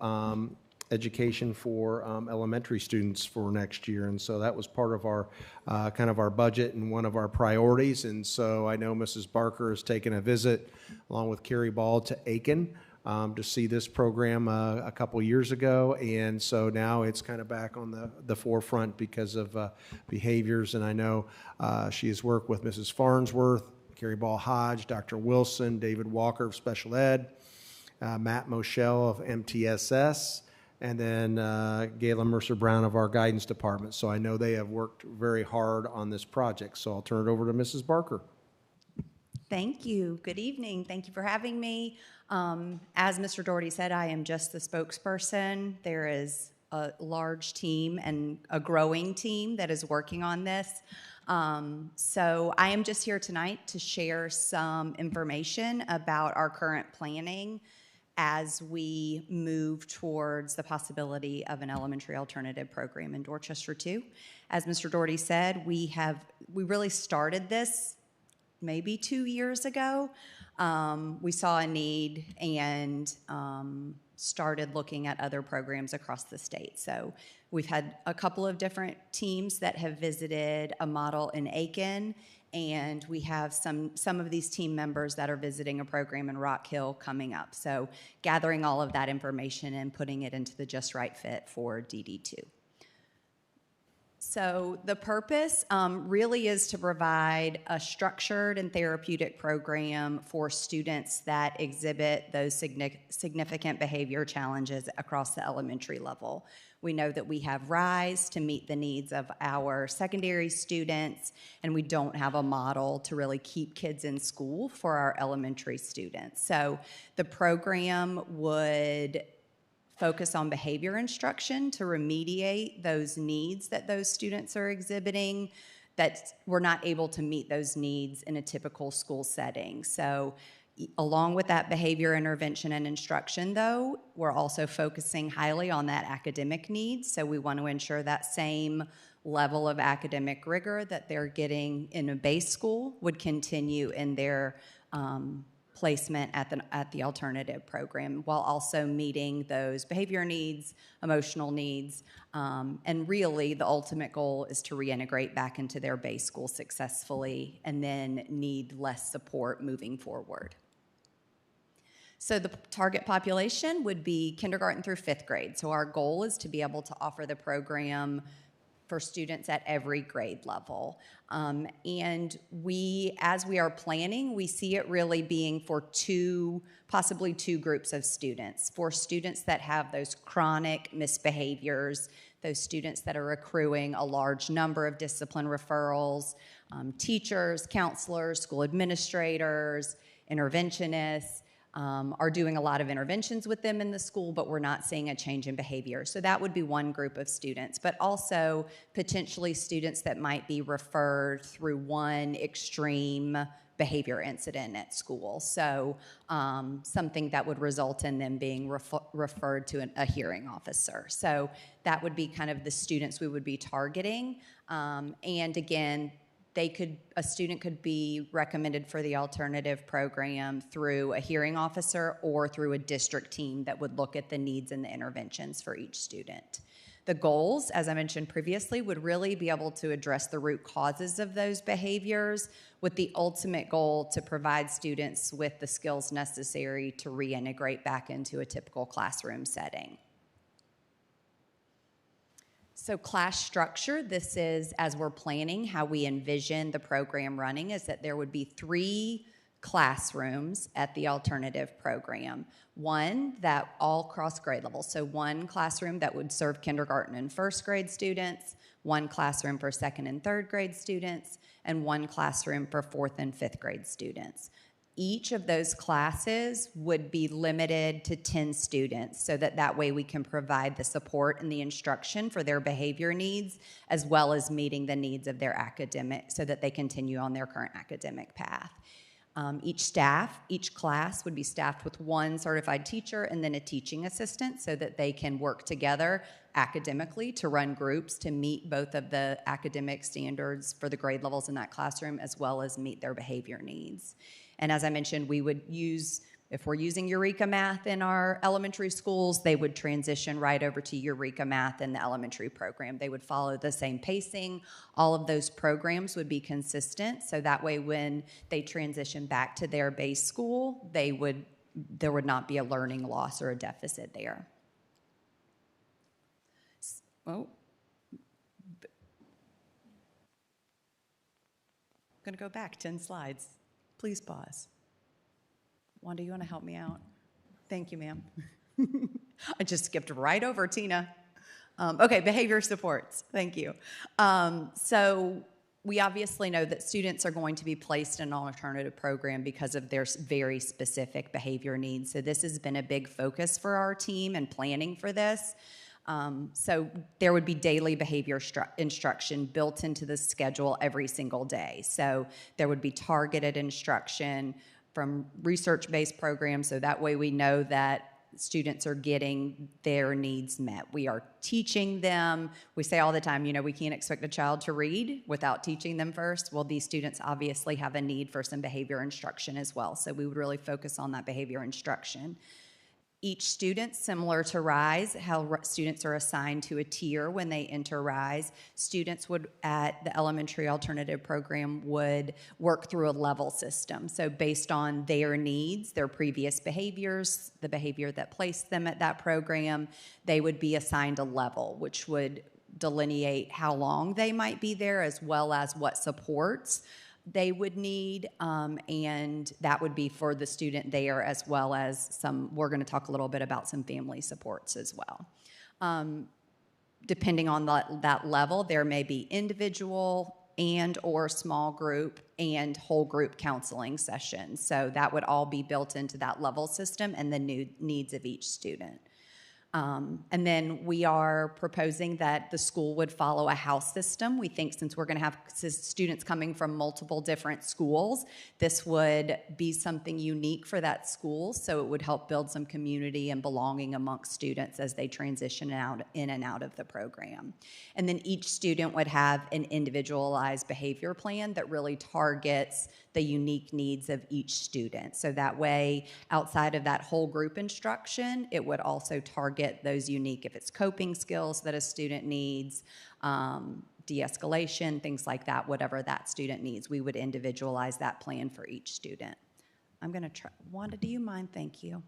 education for elementary students for next year. And so that was part of our kind of our budget and one of our priorities. And so I know Mrs. Barker has taken a visit along with Carrie Ball to Aiken to see this program a couple years ago, and so now it's kind of back on the forefront because of behaviors. And I know she has worked with Mrs. Farnsworth, Carrie Ball Hodge, Dr. Wilson, David Walker of Special Ed, Matt Moschel of MTSS, and then Gayla Mercer-Brown of our guidance department. So I know they have worked very hard on this project. So I'll turn it over to Mrs. Barker. Thank you. Good evening. Thank you for having me. As Mr. Doherty said, I am just the spokesperson. There is a large team and a growing team that is working on this. So I am just here tonight to share some information about our current planning as we move towards the possibility of an elementary alternative program in Dorchester 2. As Mr. Doherty said, we really started this maybe 2 years ago. We saw a need and started looking at other programs across the state. So we've had a couple of different teams that have visited a model in Aiken, and we have some of these team members that are visiting a program in Rock Hill coming up. So gathering all of that information and putting it into the Just Right Fit for DD2. So the purpose really is to provide a structured and therapeutic program for students that exhibit those significant behavior challenges across the elementary level. We know that we have RISE to meet the needs of our secondary students, and we don't have a model to really keep kids in school for our elementary students. So the program would focus on behavior instruction to remediate those needs that those students are exhibiting, that we're not able to meet those needs in a typical school setting. So along with that behavior intervention and instruction, though, we're also focusing highly on that academic needs. So we want to ensure that same level of academic rigor that they're getting in a base school would continue in their placement at the alternative program, while also meeting those behavior needs, emotional needs, and really the ultimate goal is to reintegrate back into their base school successfully and then need less support moving forward. So the target population would be kindergarten through 5th grade. So our goal is to be able to offer the program for students at every grade level. And as we are planning, we see it really being for possibly two groups of students. For students that have those chronic misbehaviors, those students that are accruing a large number of discipline referrals, teachers, counselors, school administrators, interventionists, are doing a lot of interventions with them in the school, but we're not seeing a change in behavior. So that would be one group of students, but also potentially students that might be referred through one extreme behavior incident at school. So something that would result in them being referred to a hearing officer. So that would be kind of the students we would be targeting. And again, a student could be recommended for the alternative program through a hearing officer or through a district team that would look at the needs and the interventions for each student. The goals, as I mentioned previously, would really be able to address the root causes of those behaviors with the ultimate goal to provide students with the skills necessary to reintegrate back into a typical classroom setting. So class structure, this is, as we're planning, how we envision the program running, is that there would be 3 classrooms at the alternative program. One that all cross grade levels. So one classroom that would serve kindergarten and 1st grade students, one classroom for 2nd and 3rd grade students, and one classroom for 4th and 5th grade students. Each of those classes would be limited to 10 students so that way we can provide the support and the instruction for their behavior needs as well as meeting the needs of their academic so that they continue on their current academic path. Each class would be staffed with one certified teacher and then a teaching assistant so that they can work together academically to run groups to meet both of the academic standards for the grade levels in that classroom as well as meet their behavior needs. And as I mentioned, we would use, if we're using Eureka Math in our elementary schools, they would transition right over to Eureka Math in the elementary program. They would follow the same pacing. All of those programs would be consistent, so that way when they transition back to their base school, there would not be a learning loss or a deficit there. Oh. I'm going to go back 10 slides. Please pause. Wanda, you want to help me out? Thank you, ma'am. I just skipped right over Tina. Okay, behavior supports. Thank you. So we obviously know that students are going to be placed in an alternative program because of their very specific behavior needs. So this has been a big focus for our team and planning for this. So there would be daily behavior instruction built into the schedule every single day. So there would be targeted instruction from research-based programs, so that way we know that students are getting their needs met. We are teaching them. We say all the time, we can't expect a child to read without teaching them first. Well, these students obviously have a need for some behavior instruction as well, so we would really focus on that behavior instruction. Each student, similar to RISE, how students are assigned to a tier when they enter RISE, students at the elementary alternative program would work through a level system. So based on their needs, their previous behaviors, the behavior that placed them at that program, they would be assigned a level, which would delineate how long they might be there as well as what supports they would need, and that would be for the student there as well as we're going to talk a little bit about some family supports as well. Depending on that level, there may be individual and or small group and whole group counseling sessions. So that would all be built into that level system and the needs of each student. And then we are proposing that the school would follow a house system. We think since we're going to have students coming from multiple different schools, this would be something unique for that school, so it would help build some community and belonging amongst students as they transition in and out of the program. And then each student would have an individualized behavior plan that really targets the unique needs of each student. So that way, outside of that whole group instruction, it would also target those unique, if it's coping skills that a student needs, de-escalation, things like that, whatever that student needs, we would individualize that plan for each student. I'm gonna try, Wanda, do you mind? Thank you.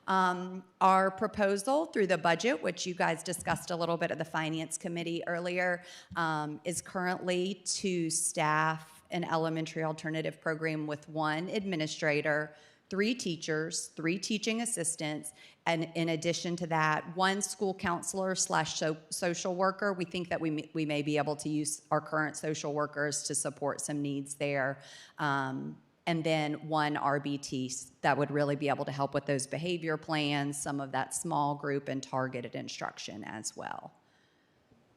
Our proposal through the budget, which you guys discussed a little bit at the Finance Committee earlier, is currently to staff an elementary alternative program with 1 administrator, 3 teachers, 3 teaching assistants, and in addition to that, 1 school counselor / social worker. We think that we may be able to use our current social workers to support some needs there. And then 1 RBT that would really be able to help with those behavior plans, some of that small group and targeted instruction as well.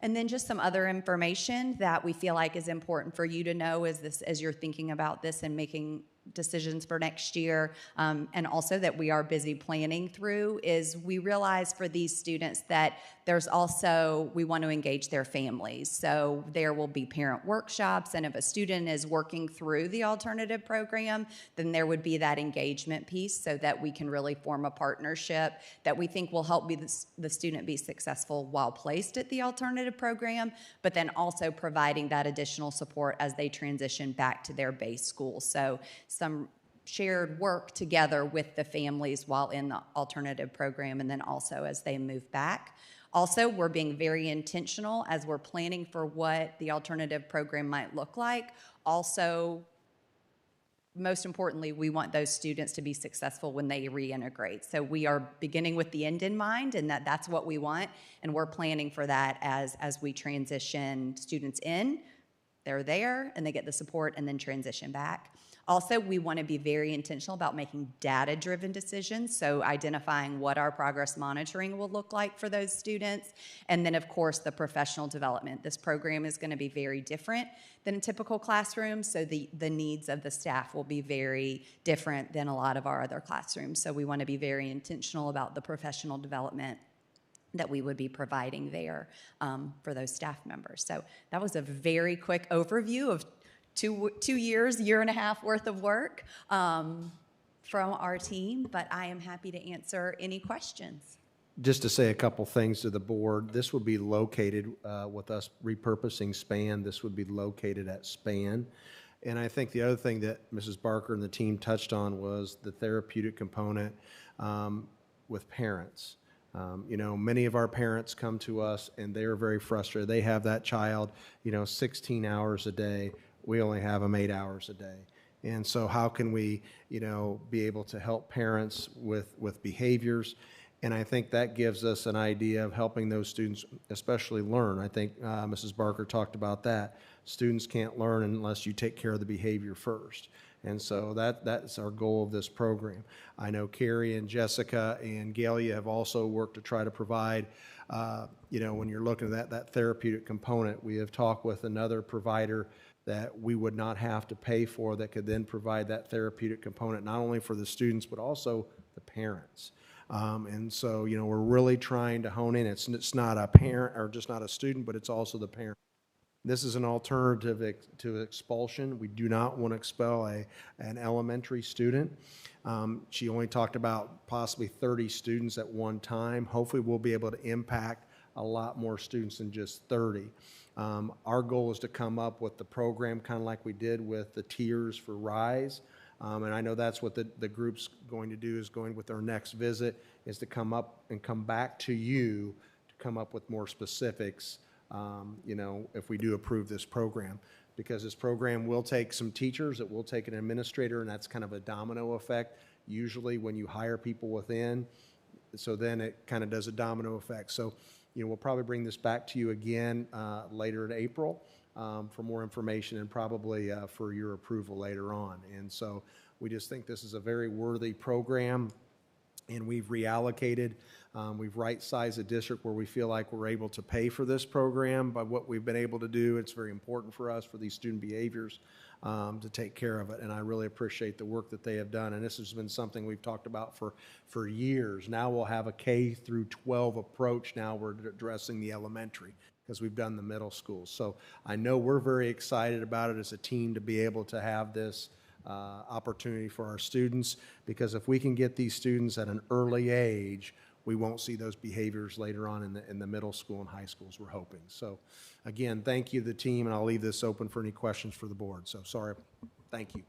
And then just some other information that we feel like is important for you to know as you're thinking about this and making decisions for next year, and also that we are busy planning through, is we realize for these students that there's also, we want to engage their families. So there will be parent workshops, and if a student is working through the alternative program, then there would be that engagement piece so that we can really form a partnership that we think will help the student be successful while placed at the alternative program, but then also providing that additional support as they transition back to their base school. So some shared work together with the families while in the alternative program, and then also as they move back. Also, we're being very intentional as we're planning for what the alternative program might look like. Also, most importantly, we want those students to be successful when they reintegrate. So we are beginning with the end in mind, and that's what we want, and we're planning for that as we transition students in. They're there, and they get the support, and then transition back. Also, we want to be very intentional about making data-driven decisions, so identifying what our progress monitoring will look like for those students, and then, of course, the professional development. This program is going to be very different than a typical classroom, so the needs of the staff will be very different than a lot of our other classrooms. So we want to be very intentional about the professional development that we would be providing there for those staff members. So that was a very quick overview of 2 years, year and a half worth of work from our team, but I am happy to answer any questions. Just to say a couple things to the board, this would be located with us repurposing SPAN. This would be located at SPAN. And I think the other thing that Mrs. Barker and the team touched on was the therapeutic component with parents. You know, many of our parents come to us and they're very frustrated. They have that child, 16 hours a day. We only have them 8 hours a day. And so how can we, be able to help parents with behaviors? And I think that gives us an idea of helping those students especially learn. I think Mrs. Barker talked about that. Students can't learn unless you take care of the behavior first. And so that's our goal of this program. I know Carrie and Jessica and Galia have also worked to try to provide, when you're looking at that therapeutic component, we have talked with another provider that we would not have to pay for that could then provide that therapeutic component, not only for the students, but also the parents. And so, we're really trying to hone in. It's not a parent or just not a student, but it's also the parent. This is an alternative to expulsion. We do not want to expel an elementary student. She only talked about possibly 30 students at one time. Hopefully, we'll be able to impact a lot more students than just 30. Our goal is to come up with the program kind of like we did with the tiers for RISE. And I know that's what the group's going to do, is going with our next visit, is to come up and come back to you to come up with more specifics, if we do approve this program. Because this program will take some teachers, it will take an administrator, and that's kind of a domino effect. Usually when you hire people within, so then it kind of does a domino effect. So, we'll probably bring this back to you again later in April for more information and probably for your approval later on. And so we just think this is a very worthy program. and we've reallocated. We've right-sized the district where we feel like we're able to pay for this program by what we've been able to do. It's very important for us, for these student behaviors, to take care of it, and I really appreciate the work that they have done. And this has been something we've talked about for years. Now we'll have a K through 12 approach. Now we're addressing the elementary because we've done the middle school. So I know we're very excited about it as a team to be able to have this opportunity for our students, because if we can get these students at an early age, we won't see those behaviors later on in the middle school and high schools, we're hoping. So again, thank you to the team, and I'll leave this open for any questions for the board. So sorry, thank you.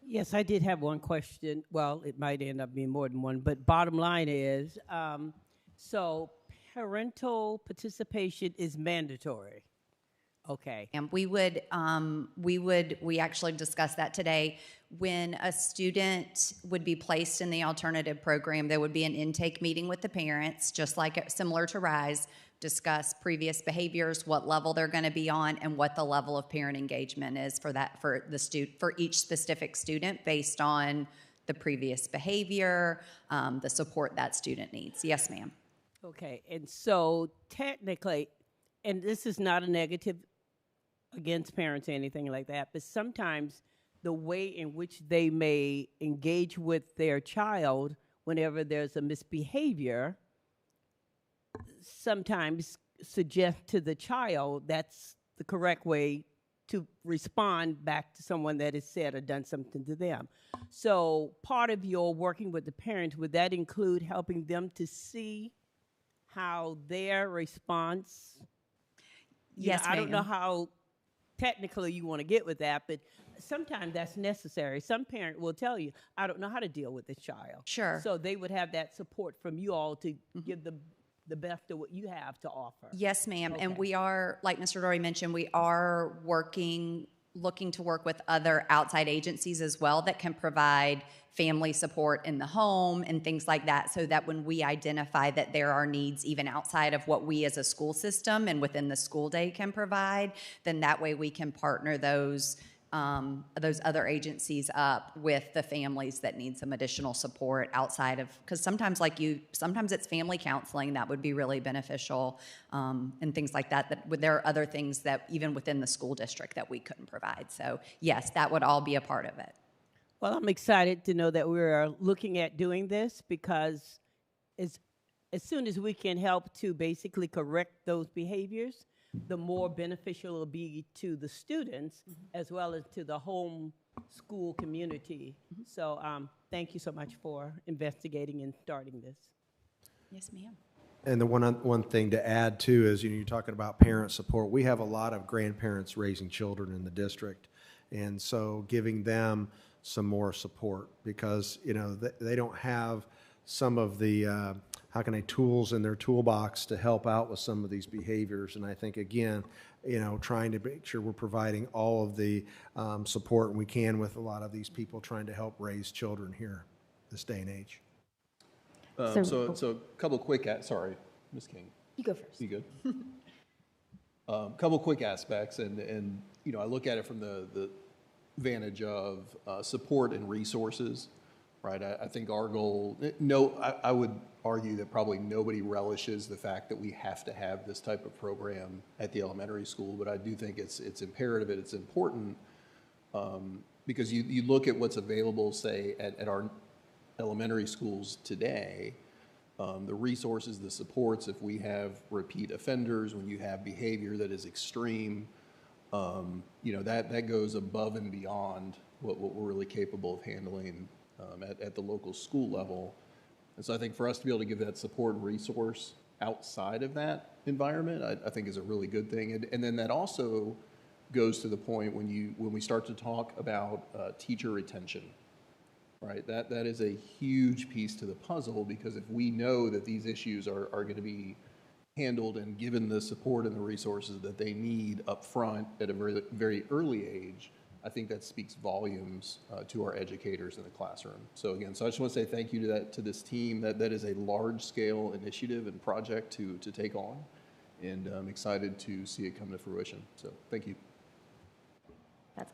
Yes, I did have one question. Well, it might end up being more than one, but bottom line is, so parental participation is mandatory. Okay. And we actually discussed that today. When a student would be placed in the alternative program, there would be an intake meeting with the parents, just like similar to RISE, discuss previous behaviors, what level they're going to be on, and what the level of parent engagement is for each specific student based on the previous behavior, the support that student needs. Yes, ma'am. Okay, and so technically, and this is not a negative against parents or anything like that, but sometimes the way in which they may engage with their child whenever there's a misbehavior sometimes suggest to the child that's the correct way to respond back to someone that has said or done something to them. So part of your working with the parents, would that include helping them to see how their response, Yes, I don't know ma'am. how technically you want to get with that, but sometimes that's necessary. Some parent will tell you, I don't know how to deal with this child. Sure. So they would have that support from you all to give the best of what you have to offer. Yes, ma'am. And Okay. we are, like Mr. Dory mentioned, we are looking to work with other outside agencies as well that can provide family support in the home and things like that, so that when we identify that there are needs even outside of what we as a school system and within the school day can provide, then that way we can partner those other agencies up with the families that need some additional support outside of, because sometimes it's family counseling that would be really beneficial, and things like that, there are other things that even within the school district that we couldn't provide. So yes, that would all be a part of it. Well, I'm excited to know that we're looking at doing this, because as soon as we can help to basically correct those behaviors, the more beneficial it'll be to the students as well as to the home school community. So thank you so much for investigating and starting this. Yes, ma'am. And the one thing to add too is, you're talking about parent support. We have a lot of grandparents raising children in the district, and so giving them some more support, because they don't have some of the tools in their toolbox to help out with some of these behaviors. And I think again, trying to make sure we're providing all of the support we can with a lot of these people trying to help raise children here this day and age. So a couple quick, sorry, Ms. King. You go first. You good? Couple quick aspects, and I look at it from the vantage of support and resources, right? I think our goal, I would argue that probably nobody relishes the fact that we have to have this type of program at the elementary school, but I do think it's imperative and it's important, because you look at what's available, say, at our elementary schools today, the resources, the supports, if we have repeat offenders, when you have behavior that is extreme, that goes above and beyond what we're really capable of handling at the local school level. And so I think for us to be able to give that support and resource outside of that environment, I think is a really good thing. And then that also goes to the point when we start to talk about teacher retention, right? That is a huge piece to the puzzle, because if we know that these issues are going to be handled and given the support and the resources that they need up front at a very, very early age, I think that speaks volumes to our educators in the classroom. So again, I just want to say thank you to this team. That is a large-scale initiative and project to take on, and I'm excited to see it come to fruition. So thank you.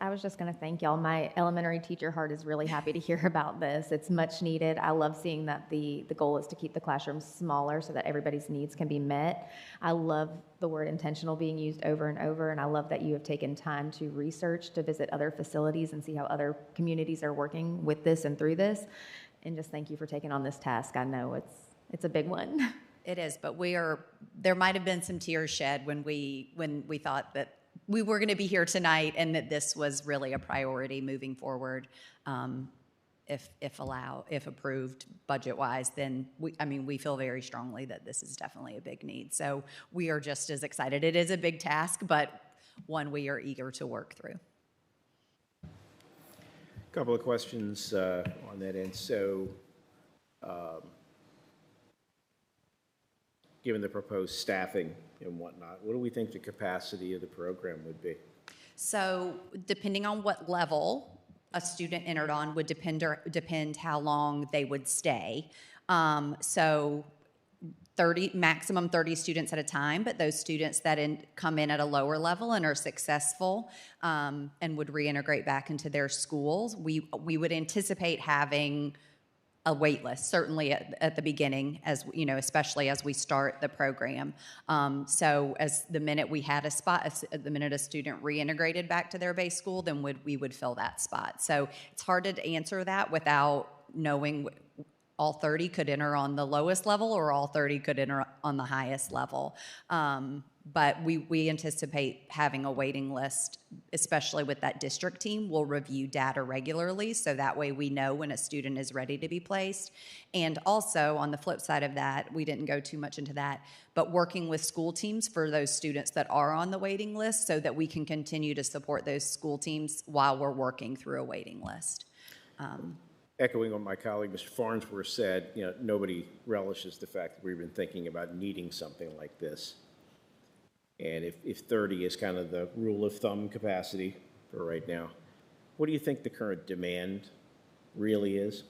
I was just going to thank y'all. My elementary teacher heart is really happy to hear about this. It's much needed. I love seeing that the goal is to keep the classrooms smaller so that everybody's needs can be met. I love the word intentional being used over and over, and I love that you have taken time to research, to visit other facilities and see how other communities are working with this and through this. And just thank you for taking on this task. I know it's a big one. It is, but there might have been some tears shed when we thought that we were going to be here tonight and that this was really a priority moving forward. If approved budget-wise, then we feel very strongly that this is definitely a big need. So we are just as excited. It is a big task, but one we are eager to work through. A couple of questions on that end. So, given the proposed staffing and whatnot, what do we think the capacity of the program would be? So depending on what level a student entered on would depend how long they would stay. So maximum 30 students at a time, but those students that come in at a lower level and are successful and would reintegrate back into their schools, we would anticipate having a wait list, certainly at the beginning, as you know, especially as we start the program. So as the minute we had a spot, the minute a student reintegrated back to their base school, then we would fill that spot. So it's hard to answer that without knowing all 30 could enter on the lowest level or all 30 could enter on the highest level. But we anticipate having a waiting list, especially with that district team. We'll review data regularly, so that way we know when a student is ready to be placed. And also, on the flip side of that, we didn't go too much into that, but working with school teams for those students that are on the waiting list so that we can continue to support those school teams while we're working through a waiting list. Echoing what my colleague, Mr. Farnsworth, said, nobody relishes the fact that we've been thinking about needing something like this. And if 30 is kind of the rule of thumb capacity for right now, what do you think the current demand really is?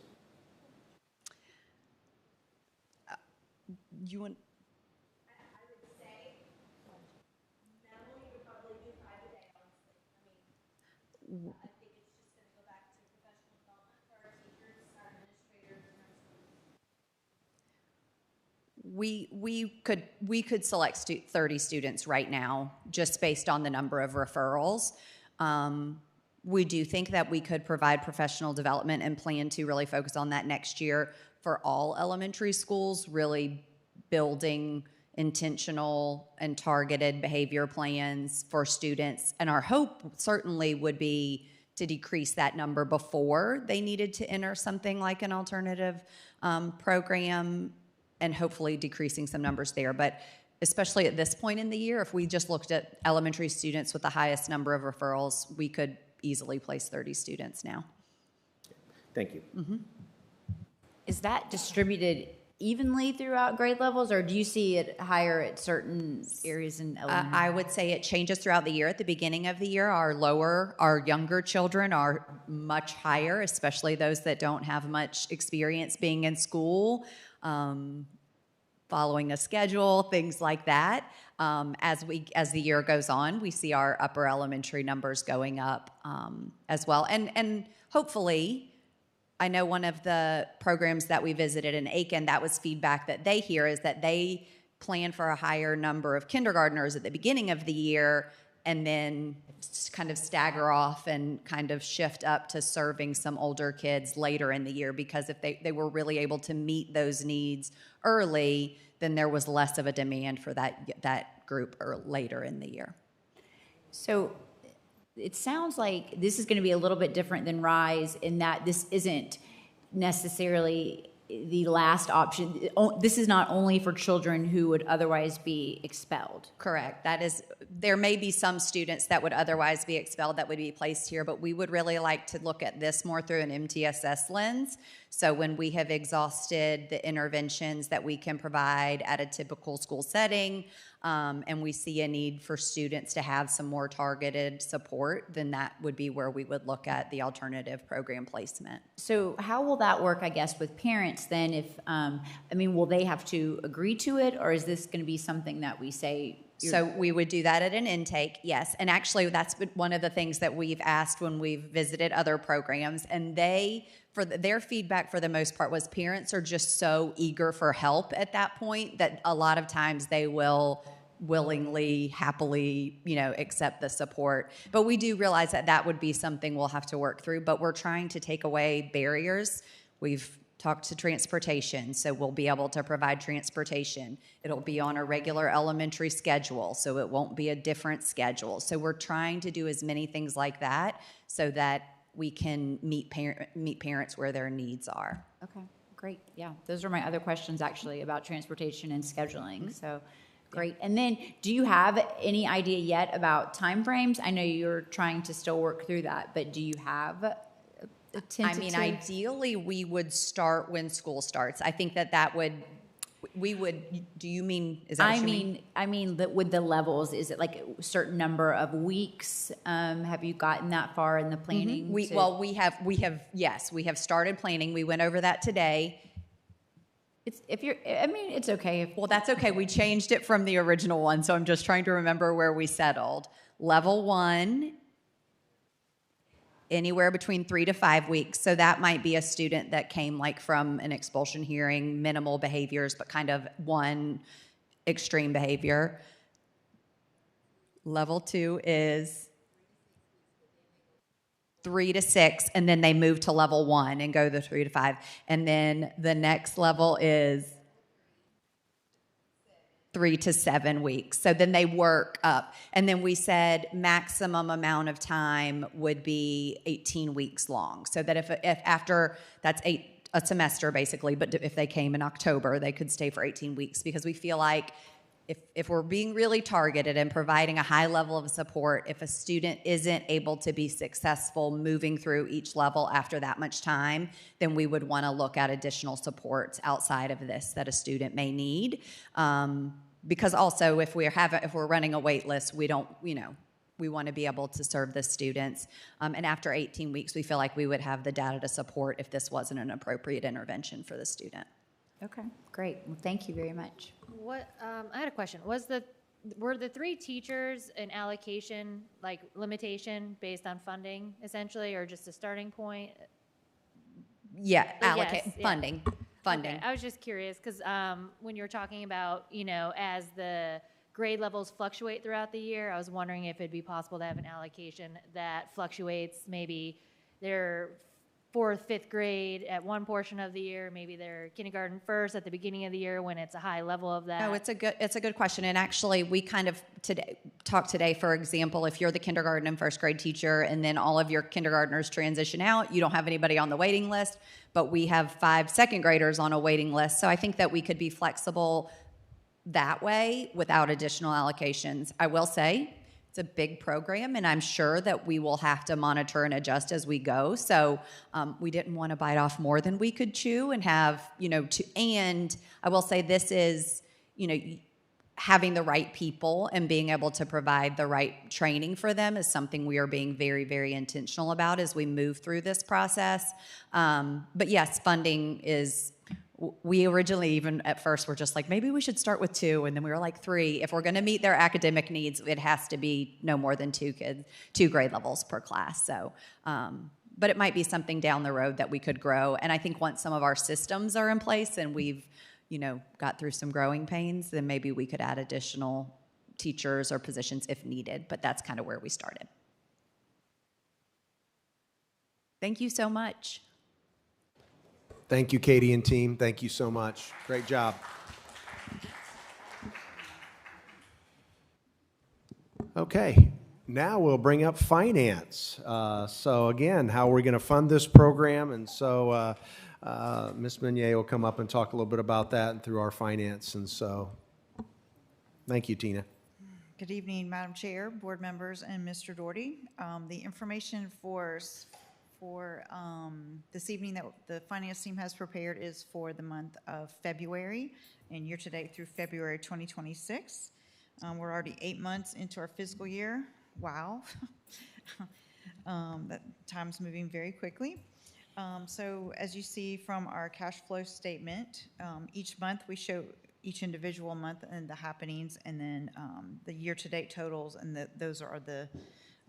You want? I would say Melanie would probably do 5 a day, honestly. I think it's just going to go back to professional development for our teachers, our administrators, and our students. We could select 30 students right now just based on the number of referrals. We do think that we could provide professional development and plan to really focus on that next year for all elementary schools, really building intentional and targeted behavior plans for students. And our hope certainly would be to decrease that number before they needed to enter something like an alternative program, and hopefully decreasing some numbers there. But especially at this point in the year, if we just looked at elementary students with the highest number of referrals, we could easily place 30 students now. Thank you. Mm-hmm. Is that distributed evenly throughout grade levels, or do you see it higher at certain areas in elementary? I would say it changes throughout the year. At the beginning of the year, our younger children are much higher, especially those that don't have much experience being in school, following a schedule, things like that. As the year goes on, we see our upper elementary numbers going up as well. And hopefully, I know one of the programs that we visited in Aiken, that was feedback that they hear, is that they plan for a higher number of kindergartners at the beginning of the year and then kind of stagger off and kind of shift up to serving some older kids later in the year, because if they were really able to meet those needs early, then there was less of a demand for that group later in the year. So it sounds like this is going to be a little bit different than RISE in that this isn't necessarily the last option. This is not only for children who would otherwise be expelled. Correct. There may be some students that would otherwise be expelled that would be placed here, but we would really like to look at this more through an MTSS lens. So when we have exhausted the interventions that we can provide at a typical school setting, and we see a need for students to have some more targeted support, then that would be where we would look at the alternative program placement. So how will that work, I guess, with parents then? If will they have to agree to it, or is this going to be something that we say So we would do that at an intake, yes. And actually, that's been one of the things that we've asked when we've visited other programs. And their feedback for the most part was parents are just so eager for help at that point that a lot of times they will willingly, happily, accept the support. But we do realize that that would be something we'll have to work through. But we're trying to take away barriers. We've talked to transportation, so we'll be able to provide transportation. It'll be on a regular elementary schedule, so it won't be a different schedule. So we're trying to do as many things like that so that we can meet parents where their needs are. Okay, great. Yeah, those are my other questions actually about transportation and scheduling. So great. And then do you have any idea yet about timeframes? I know you're trying to still work through that, but do you have a tentative? Ideally, we would start when school starts. I think that would, do you mean, is that what you mean? I mean, with the levels, is it like a certain number of weeks? Have you gotten that far in the planning? We have started planning. We went over that today. It's okay. Well, that's okay. We changed it from the original one, so I'm just trying to remember where we settled. Level 1, anywhere between 3 to 5 weeks. So that might be a student that came like from an expulsion hearing, minimal behaviors, but kind of one extreme behavior. Level 2 is 3 to 6, and then they move to level 1 and go the 3 to 5. And then the next level is 3 to 7 weeks. So then they work up. And then we said maximum amount of time would be 18 weeks long. So that if after, that's a semester basically, but if they came in October, they could stay for 18 weeks, because we feel like if we're being really targeted and providing a high level of support, if a student isn't able to be successful moving through each level after that much time, then we would want to look at additional supports outside of this that a student may need. Because also, if we're running a wait list, we don't, we want to be able to serve the students. And after 18 weeks, we feel like we would have the data to support if this wasn't an appropriate intervention for the student. Okay, great. Well, thank you very much. I had a question. Were the 3 teachers an allocation, like limitation based on funding essentially, or just a starting point? Yeah, Yes, funding. Funding. Okay. I was just curious because when you were talking about, as the grade levels fluctuate throughout the year, I was wondering if it'd be possible to have an allocation that fluctuates. Maybe they're 4th, 5th grade at one portion of the year, maybe they're kindergarten first at the beginning of the year when it's a high level of that. No, it's a good question. And actually, we kind of talked today, for example, if you're the kindergarten and first grade teacher and then all of your kindergartners transition out, you don't have anybody on the waiting list, but we have 5 second graders on a waiting list. So I think that we could be flexible that way without additional allocations. I will say, it's a big program, and I'm sure that we will have to monitor and adjust as we go. So we didn't want to bite off more than we could chew and have, and I will say this is, having the right people and being able to provide the right training for them is something we are being very, very intentional about as we move through this process. But yes, funding is... We originally, even at first, were just like, maybe we should start with 2, and then we were like 3. If we're going to meet their academic needs, it has to be no more than 2 grade levels per class. So, but it might be something down the road that we could grow. And I think once some of our systems are in place and we've, got through some growing pains, then maybe we could add additional teachers or positions if needed. But that's kind of where we started. Thank you so much. Thank you, Katie and team. Thank you so much. Great job. Okay, now we'll bring up finance. So again, how we're going to fund this program. And so Ms. Meunier will come up and talk a little bit about that and through our finance. And so thank you, Tina. Good evening, Madam Chair, board members, and Mr. Doherty. The information for this evening that the finance team has prepared is for the month of February and year-to-date through February 2026. We're already 8 months into our fiscal year. Wow. That time's moving very quickly. So as you see from our cash flow statement, each month we show each individual month and the happenings, and then the year-to-date totals, and those are the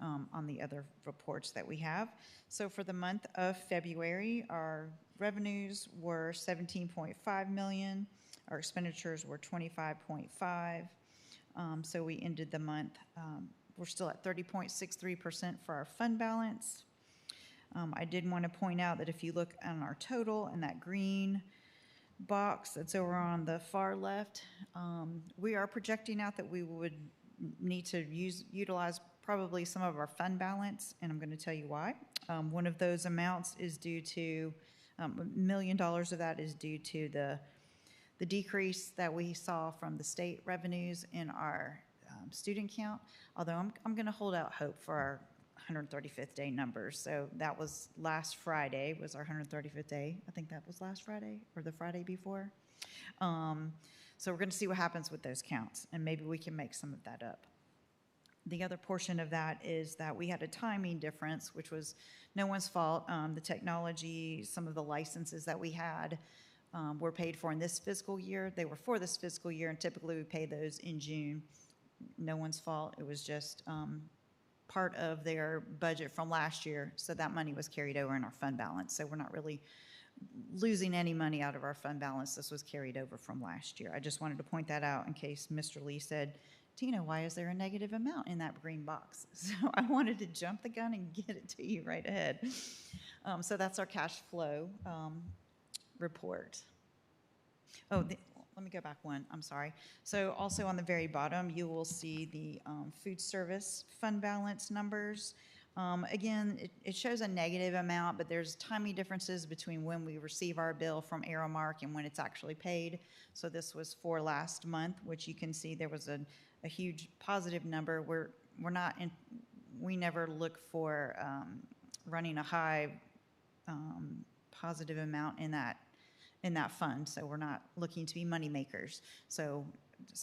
on the other reports that we have. So for the month of February, our revenues were 17.5 million. Our expenditures were 25.5. So we ended the month, we're still at 30.63% for our fund balance. I did want to point out that if you look on our total and that green box that's over on the far left, we are projecting out that we would need to utilize probably some of our fund balance, and I'm going to tell you why. One of those amounts is due to, $1 million of that is due to the decrease that we saw from the state revenues in our student count, although I'm going to hold out hope for our 135th day numbers. So that was last Friday, was our 135th day. I think that was last Friday or the Friday before. So we're going to see what happens with those counts, and maybe we can make some of that up. The other portion of that is that we had a timing difference, which was no one's fault. The technology, some of the licenses that we had were paid for in this fiscal year. They were for this fiscal year, and typically we pay those in June. No one's fault. It was just part of their budget from last year, so that money was carried over in our fund balance. So we're not really losing any money out of our fund balance. This was carried over from last year. I just wanted to point that out in case Mr. Lee said, Tina, why is there a negative amount in that green box? So I wanted to jump the gun and get it to you right ahead. So that's our cash flow report. Oh, let me go back one. I'm sorry. So also on the very bottom, you will see the food service fund balance numbers. Again, it shows a negative amount, but there's timing differences between when we receive our bill from Aramark and when it's actually paid. So this was for last month, which you can see there was a huge positive number. We never look for running a high positive amount in that fund, so we're not looking to be money makers. So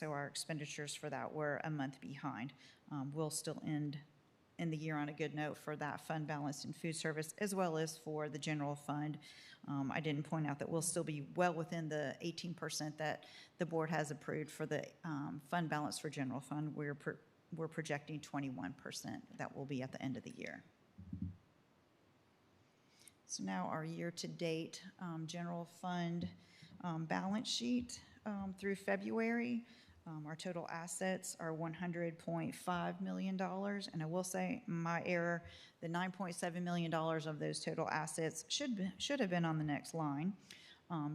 our expenditures for that were a month behind. We'll still end in the year on a good note for that fund balance in food service, as well as for the general fund. I didn't point out that we'll still be well within the 18% that the board has approved for the fund balance for general fund. We're projecting 21% that will be at the end of the year. So now our year-to-date general fund balance sheet through February. Our total assets are $100.5 million, and I will say my error, the $9.7 million of those total assets should have been on the next line.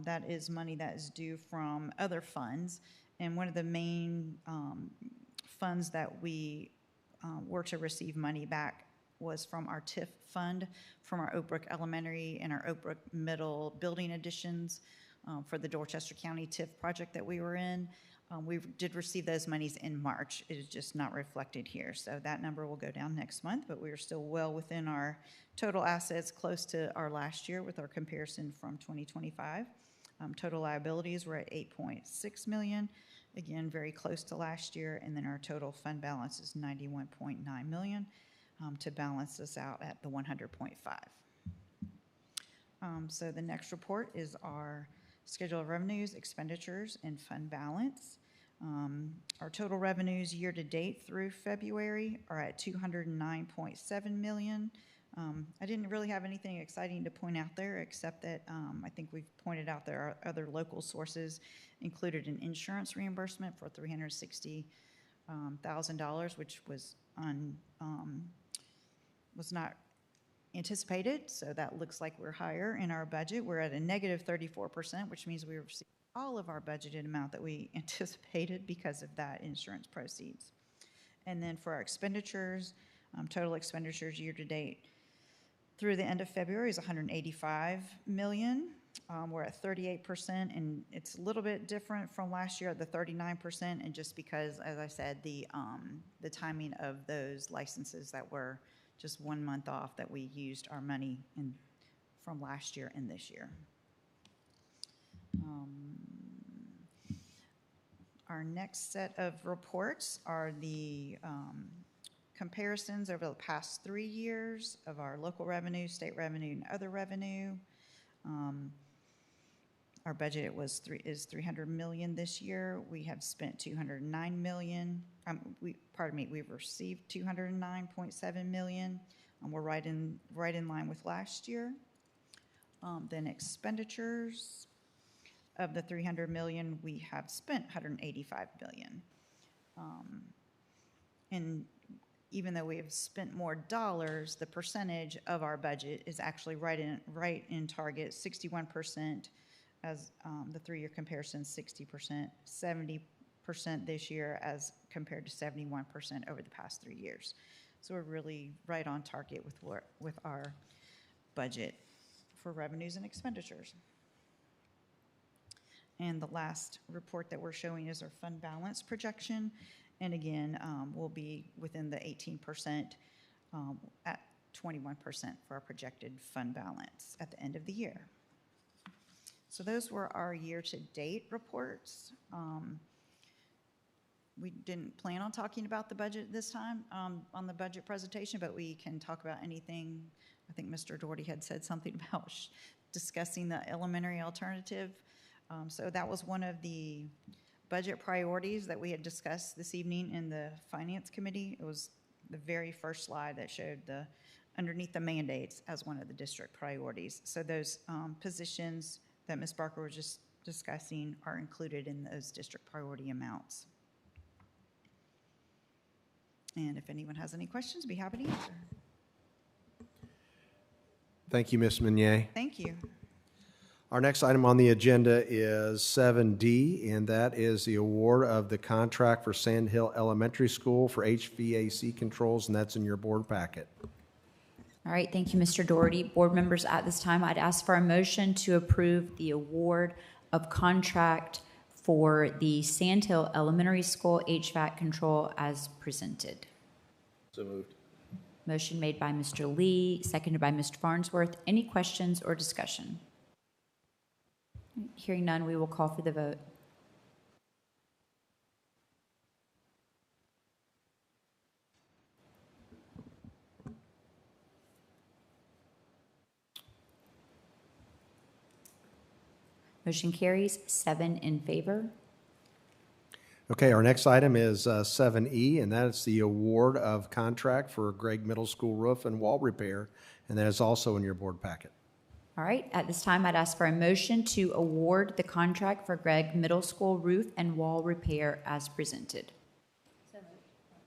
That is money that is due from other funds, and one of the main funds that we were to receive money back was from our TIF fund, from our Oak Brook Elementary and our Oak Brook Middle building additions for the Dorchester County TIF project that we were in. We did receive those monies in March. It is just not reflected here. So that number will go down next month, but we are still well within our total assets, close to our last year with our comparison from 2025. Total liabilities were at $8.6 million. Again, very close to last year. And then our total fund balance is $91.9 million to balance us out at the 100.5. So the next report is our schedule of revenues, expenditures, and fund balance. Our total revenues year to date through February are at $209.7 million. I didn't really have anything exciting to point out there, except that I think we've pointed out there are other local sources included an insurance reimbursement for $360,000, which was not anticipated, so that looks like we're higher in our budget. We're at a negative 34%, which means we received all of our budgeted amount that we anticipated because of that insurance proceeds. And then for our expenditures, total expenditures year to date through the end of February is $185 million. We're at 38%, and it's a little bit different from last year at the 39%, and just because, as I said, the timing of those licenses that were just 1 month off that we used our money in from last year and this year. Our next set of reports are the comparisons over the past 3 years of our local revenue, state revenue, and other revenue. Our budget is 300 million this year. We have spent 209 million. We've received 209.7 million. We're right in line with last year. Then expenditures, of the 300 million, we have spent 185 million. And even though we have spent more dollars, the percentage of our budget is actually right in target, 61%, as the 3-year comparison, 60%, 70% this year as compared to 71% over the past 3 years. So we're really right on target with our budget for revenues and expenditures. And the last report that we're showing is our fund balance projection. And again, we'll be within the 18% at 21% for our projected fund balance at the end of the year. So those were our year-to-date reports. We didn't plan on talking about the budget this time on the budget presentation, but we can talk about anything. I think Mr. Doherty had said something about discussing the elementary alternative. So that was one of the budget priorities that we had discussed this evening in the Finance Committee. It was the very first slide that showed underneath the mandates as one of the district priorities. So those positions that Ms. Barker was just discussing are included in those district priority amounts. And if anyone has any questions, I'd be happy to answer. Thank you, Ms. Meunier. Thank you. Our next item on the agenda is 7D, and that is the award of the contract for Sand Hill Elementary School for HVAC controls, and that's in your board packet. All right, thank you, Mr. Doherty. Board members, at this time, I'd ask for a motion to approve the award of contract for the Sand Hill Elementary School HVAC control as presented. So moved. Motion made by Mr. Lee, seconded by Mr. Farnsworth. Any questions or discussion? Hearing none, we will call for the vote. Motion carries 7 in favor. Okay, our next item is 7E, and that is the award of contract for Gregg Middle School roof and wall repair, and that is also in your board packet. All right, at this time, I'd ask for a motion to award the contract for Gregg Middle School roof and wall repair as presented.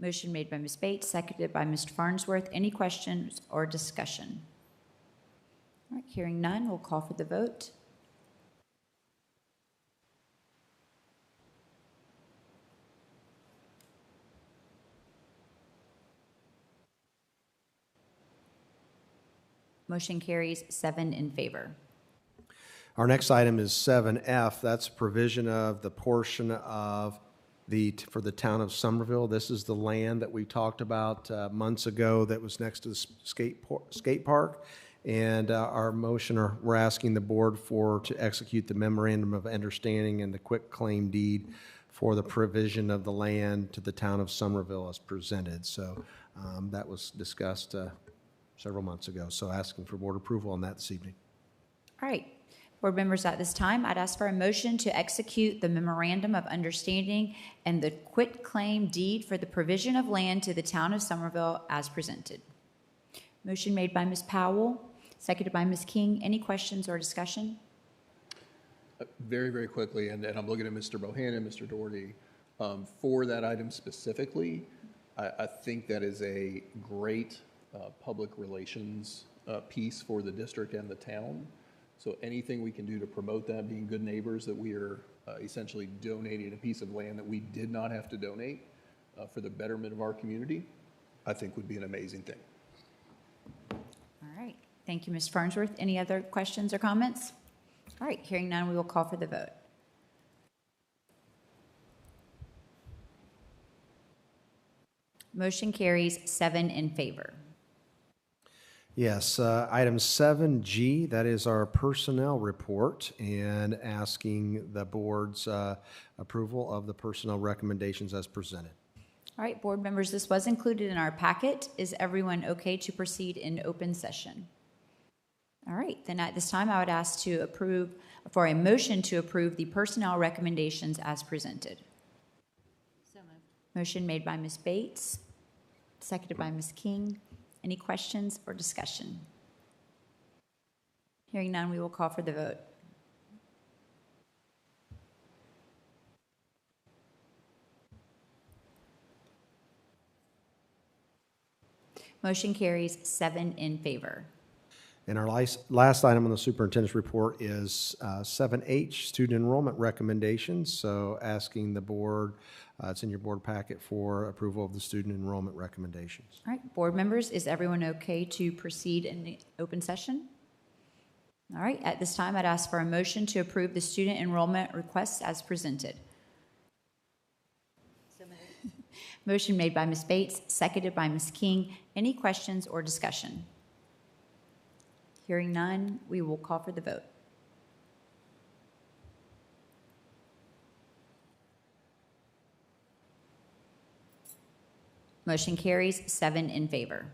Motion made by Ms. Bates, seconded by Mr. Farnsworth. Any questions or discussion? All right, hearing none, we'll call for the vote. Motion carries 7 in favor. Our next item is 7F. That's provision of the portion of for the town of Somerville. This is the land that we talked about months ago that was next to the skate park. And our motion, we're asking the board to execute the memorandum of understanding and the quitclaim deed for the provision of the land to the town of Somerville as presented. So that was discussed several months ago. So asking for board approval on that this evening. All right. Board members, at this time, I'd ask for a motion to execute the memorandum of understanding and the quitclaim deed for the provision of land to the town of Somerville as presented. Motion made by Ms. Powell, seconded by Ms. King. Any questions or discussion? Very, very quickly, and I'm looking at Mr. Bohannon, Mr. Doherty. For that item specifically, I think that is a great public relations piece for the district and the town. So anything we can do to promote that, being good neighbors, that we are essentially donating a piece of land that we did not have to donate for the betterment of our community, I think would be an amazing thing. All right. Thank you, Ms. Farnsworth. Any other questions or comments? All right. Hearing none, we will call for the vote. Motion carries 7 in favor. Yes, item 7G, that is our personnel report, and asking the board's approval of the personnel recommendations as presented. All right, board members, this was included in our packet. Is everyone okay to proceed in open session? All right, then at this time, I would ask for a motion to approve the personnel recommendations as presented. So moved. Motion made by Ms. Bates, seconded by Ms. King. Any questions or discussion? Hearing none, we will call for the vote. Motion carries 7 in favor. And our last item on the superintendent's report is 7H, student enrollment recommendations. So asking the board, it's in your board packet for approval of the student enrollment recommendations. All right, board members, is everyone okay to proceed in the open session? All right, at this time, I'd ask for a motion to approve the student enrollment requests as presented. So moved. Motion made by Ms. Bates, seconded by Ms. King. Any questions or discussion? Hearing none, we will call for the vote. Motion carries 7 in favor.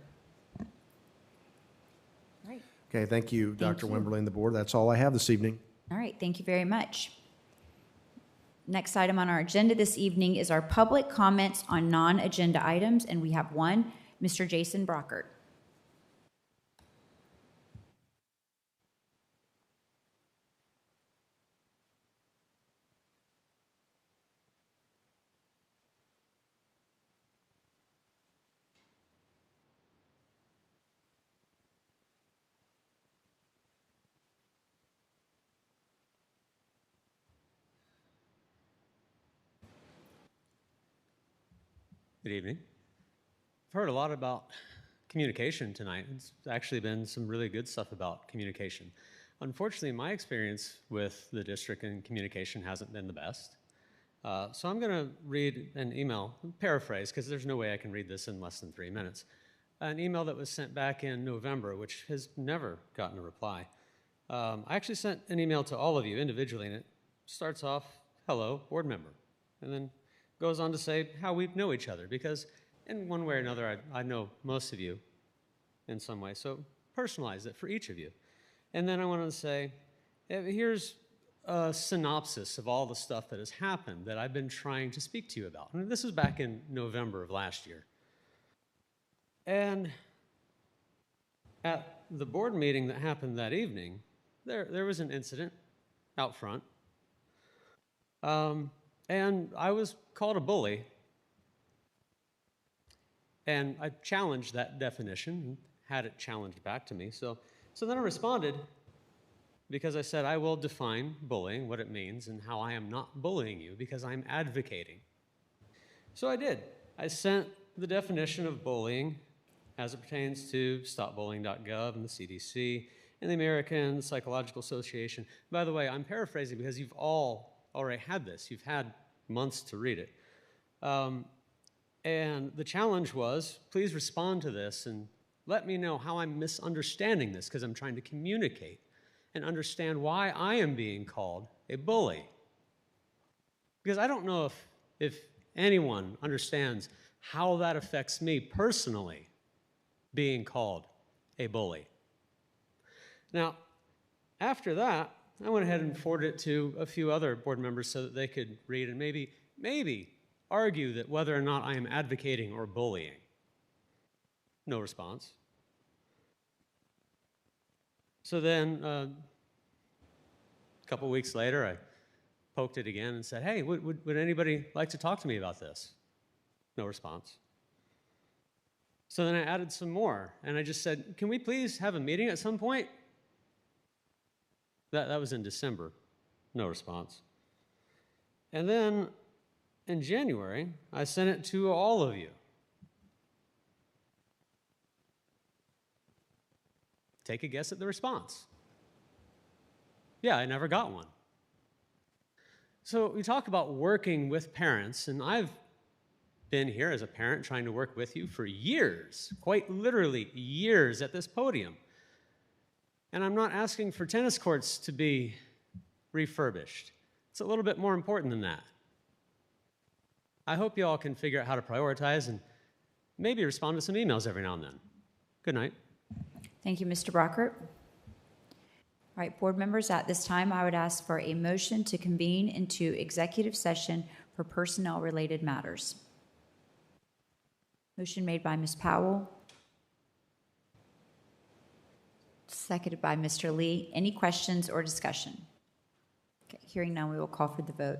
Okay, thank you, Thank Dr. you. Wimberly and the board. That's all I have this evening. All right, thank you very much. Next item on our agenda this evening is our public comments on non-agenda items, and we have one, Mr. Jason Brockert. Good evening. I've heard a lot about communication tonight. It's actually been some really good stuff about communication. Unfortunately, my experience with the district and communication hasn't been the best. So I'm going to read an email, paraphrase, because there's no way I can read this in less than 3 minutes. An email that was sent back in November, which has never gotten a reply. I actually sent an email to all of you individually, and it starts off, hello, board member, and then goes on to say how we know each other, because in one way or another, I know most of you in some way, so personalize it for each of you. And then I wanted to say, here's a synopsis of all the stuff that has happened that I've been trying to speak to you about. And this was back in November of last year. And at the board meeting that happened that evening, there was an incident out front. And I was called a bully, and I challenged that definition and had it challenged back to me. So then I responded because I said, I will define bullying, what it means, and how I am not bullying you because I'm advocating. So I did. I sent the definition of bullying as it pertains to stopbullying.gov and the CDC and the American Psychological Association. By the way, I'm paraphrasing because you've all already had this. You've had months to read it. And the challenge was, please respond to this and let me know how I'm misunderstanding this, because I'm trying to communicate and understand why I am being called a bully. Because I don't know if anyone understands how that affects me personally, being called a bully. Now, after that, I went ahead and forwarded it to a few other board members so that they could read and maybe argue that whether or not I am advocating or bullying. No response. So then, a couple weeks later, I poked it again and said, hey, would anybody like to talk to me about this? No response. So then I added some more, and I just said, can we please have a meeting at some point? That was in December. No response. And then in January, I sent it to all of you. Take a guess at the response. Yeah, I never got one. So we talk about working with parents, and I've been here as a parent trying to work with you for years, quite literally years at this podium. And I'm not asking for tennis courts to be refurbished. It's a little bit more important than that. I hope you all can figure out how to prioritize and maybe respond to some emails every now and then. Good night. Thank you, Mr. Brockert. All right, board members, at this time, I would ask for a motion to convene into executive session for personnel-related matters. Motion made by Ms. Powell. Seconded by Mr. Lee. Any questions or discussion? Okay, hearing none, we will call for the vote.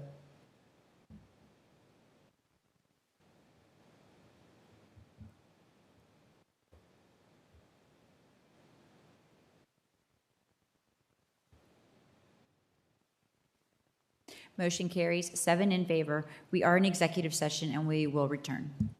Motion carries 7 in favor. We are in executive session and we will return.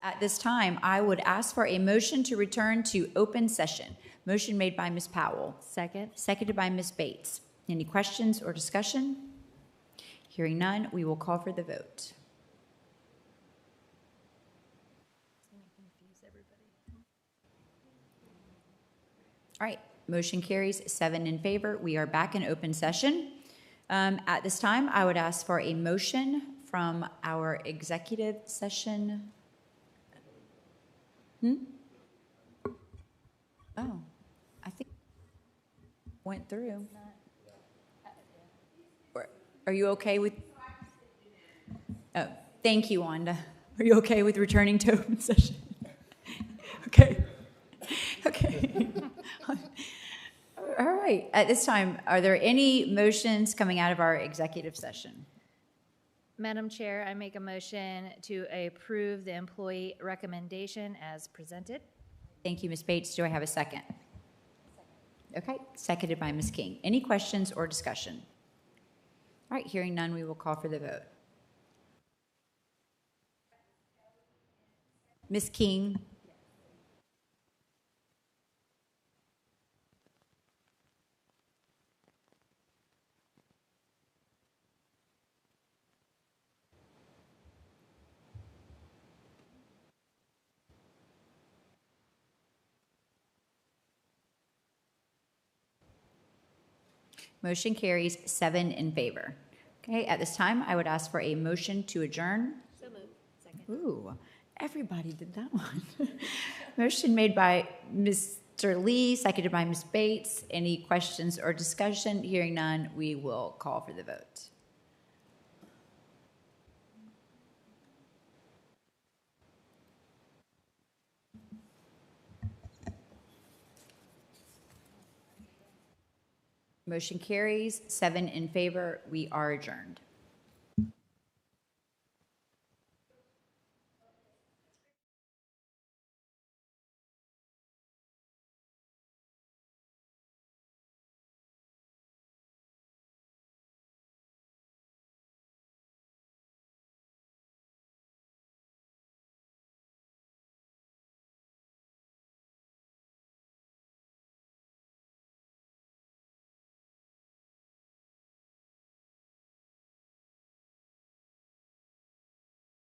At this time, I would ask for a motion to return to open session. Motion made by Ms. Powell, Second. seconded by Ms. Bates. Any questions or discussion? Hearing none, we will call for the vote. All right, motion carries 7 in favor. We are back in open session. At this time, I would ask for a motion from our executive session. Oh, I think went through. Are you okay with? Oh, thank you, Wanda. Are you okay with returning to open session? Okay. Okay. All right. At this time, are there any motions coming out of our executive session? Madam Chair, I make a motion to approve the employee recommendation as presented. Thank you, Ms. Bates. Do I have a second? Okay, seconded by Ms. King. Any questions or discussion? All right, hearing none, we will call for the vote. Ms. King? Motion carries 7 in favor. Okay, at this time, I would ask for a motion to adjourn. So moved. Second. Ooh, everybody did that one. Motion made by Mr. Lee, seconded by Ms. Bates. Any questions or discussion? Hearing none, we will call for the vote. Motion carries 7 in favor. We are adjourned.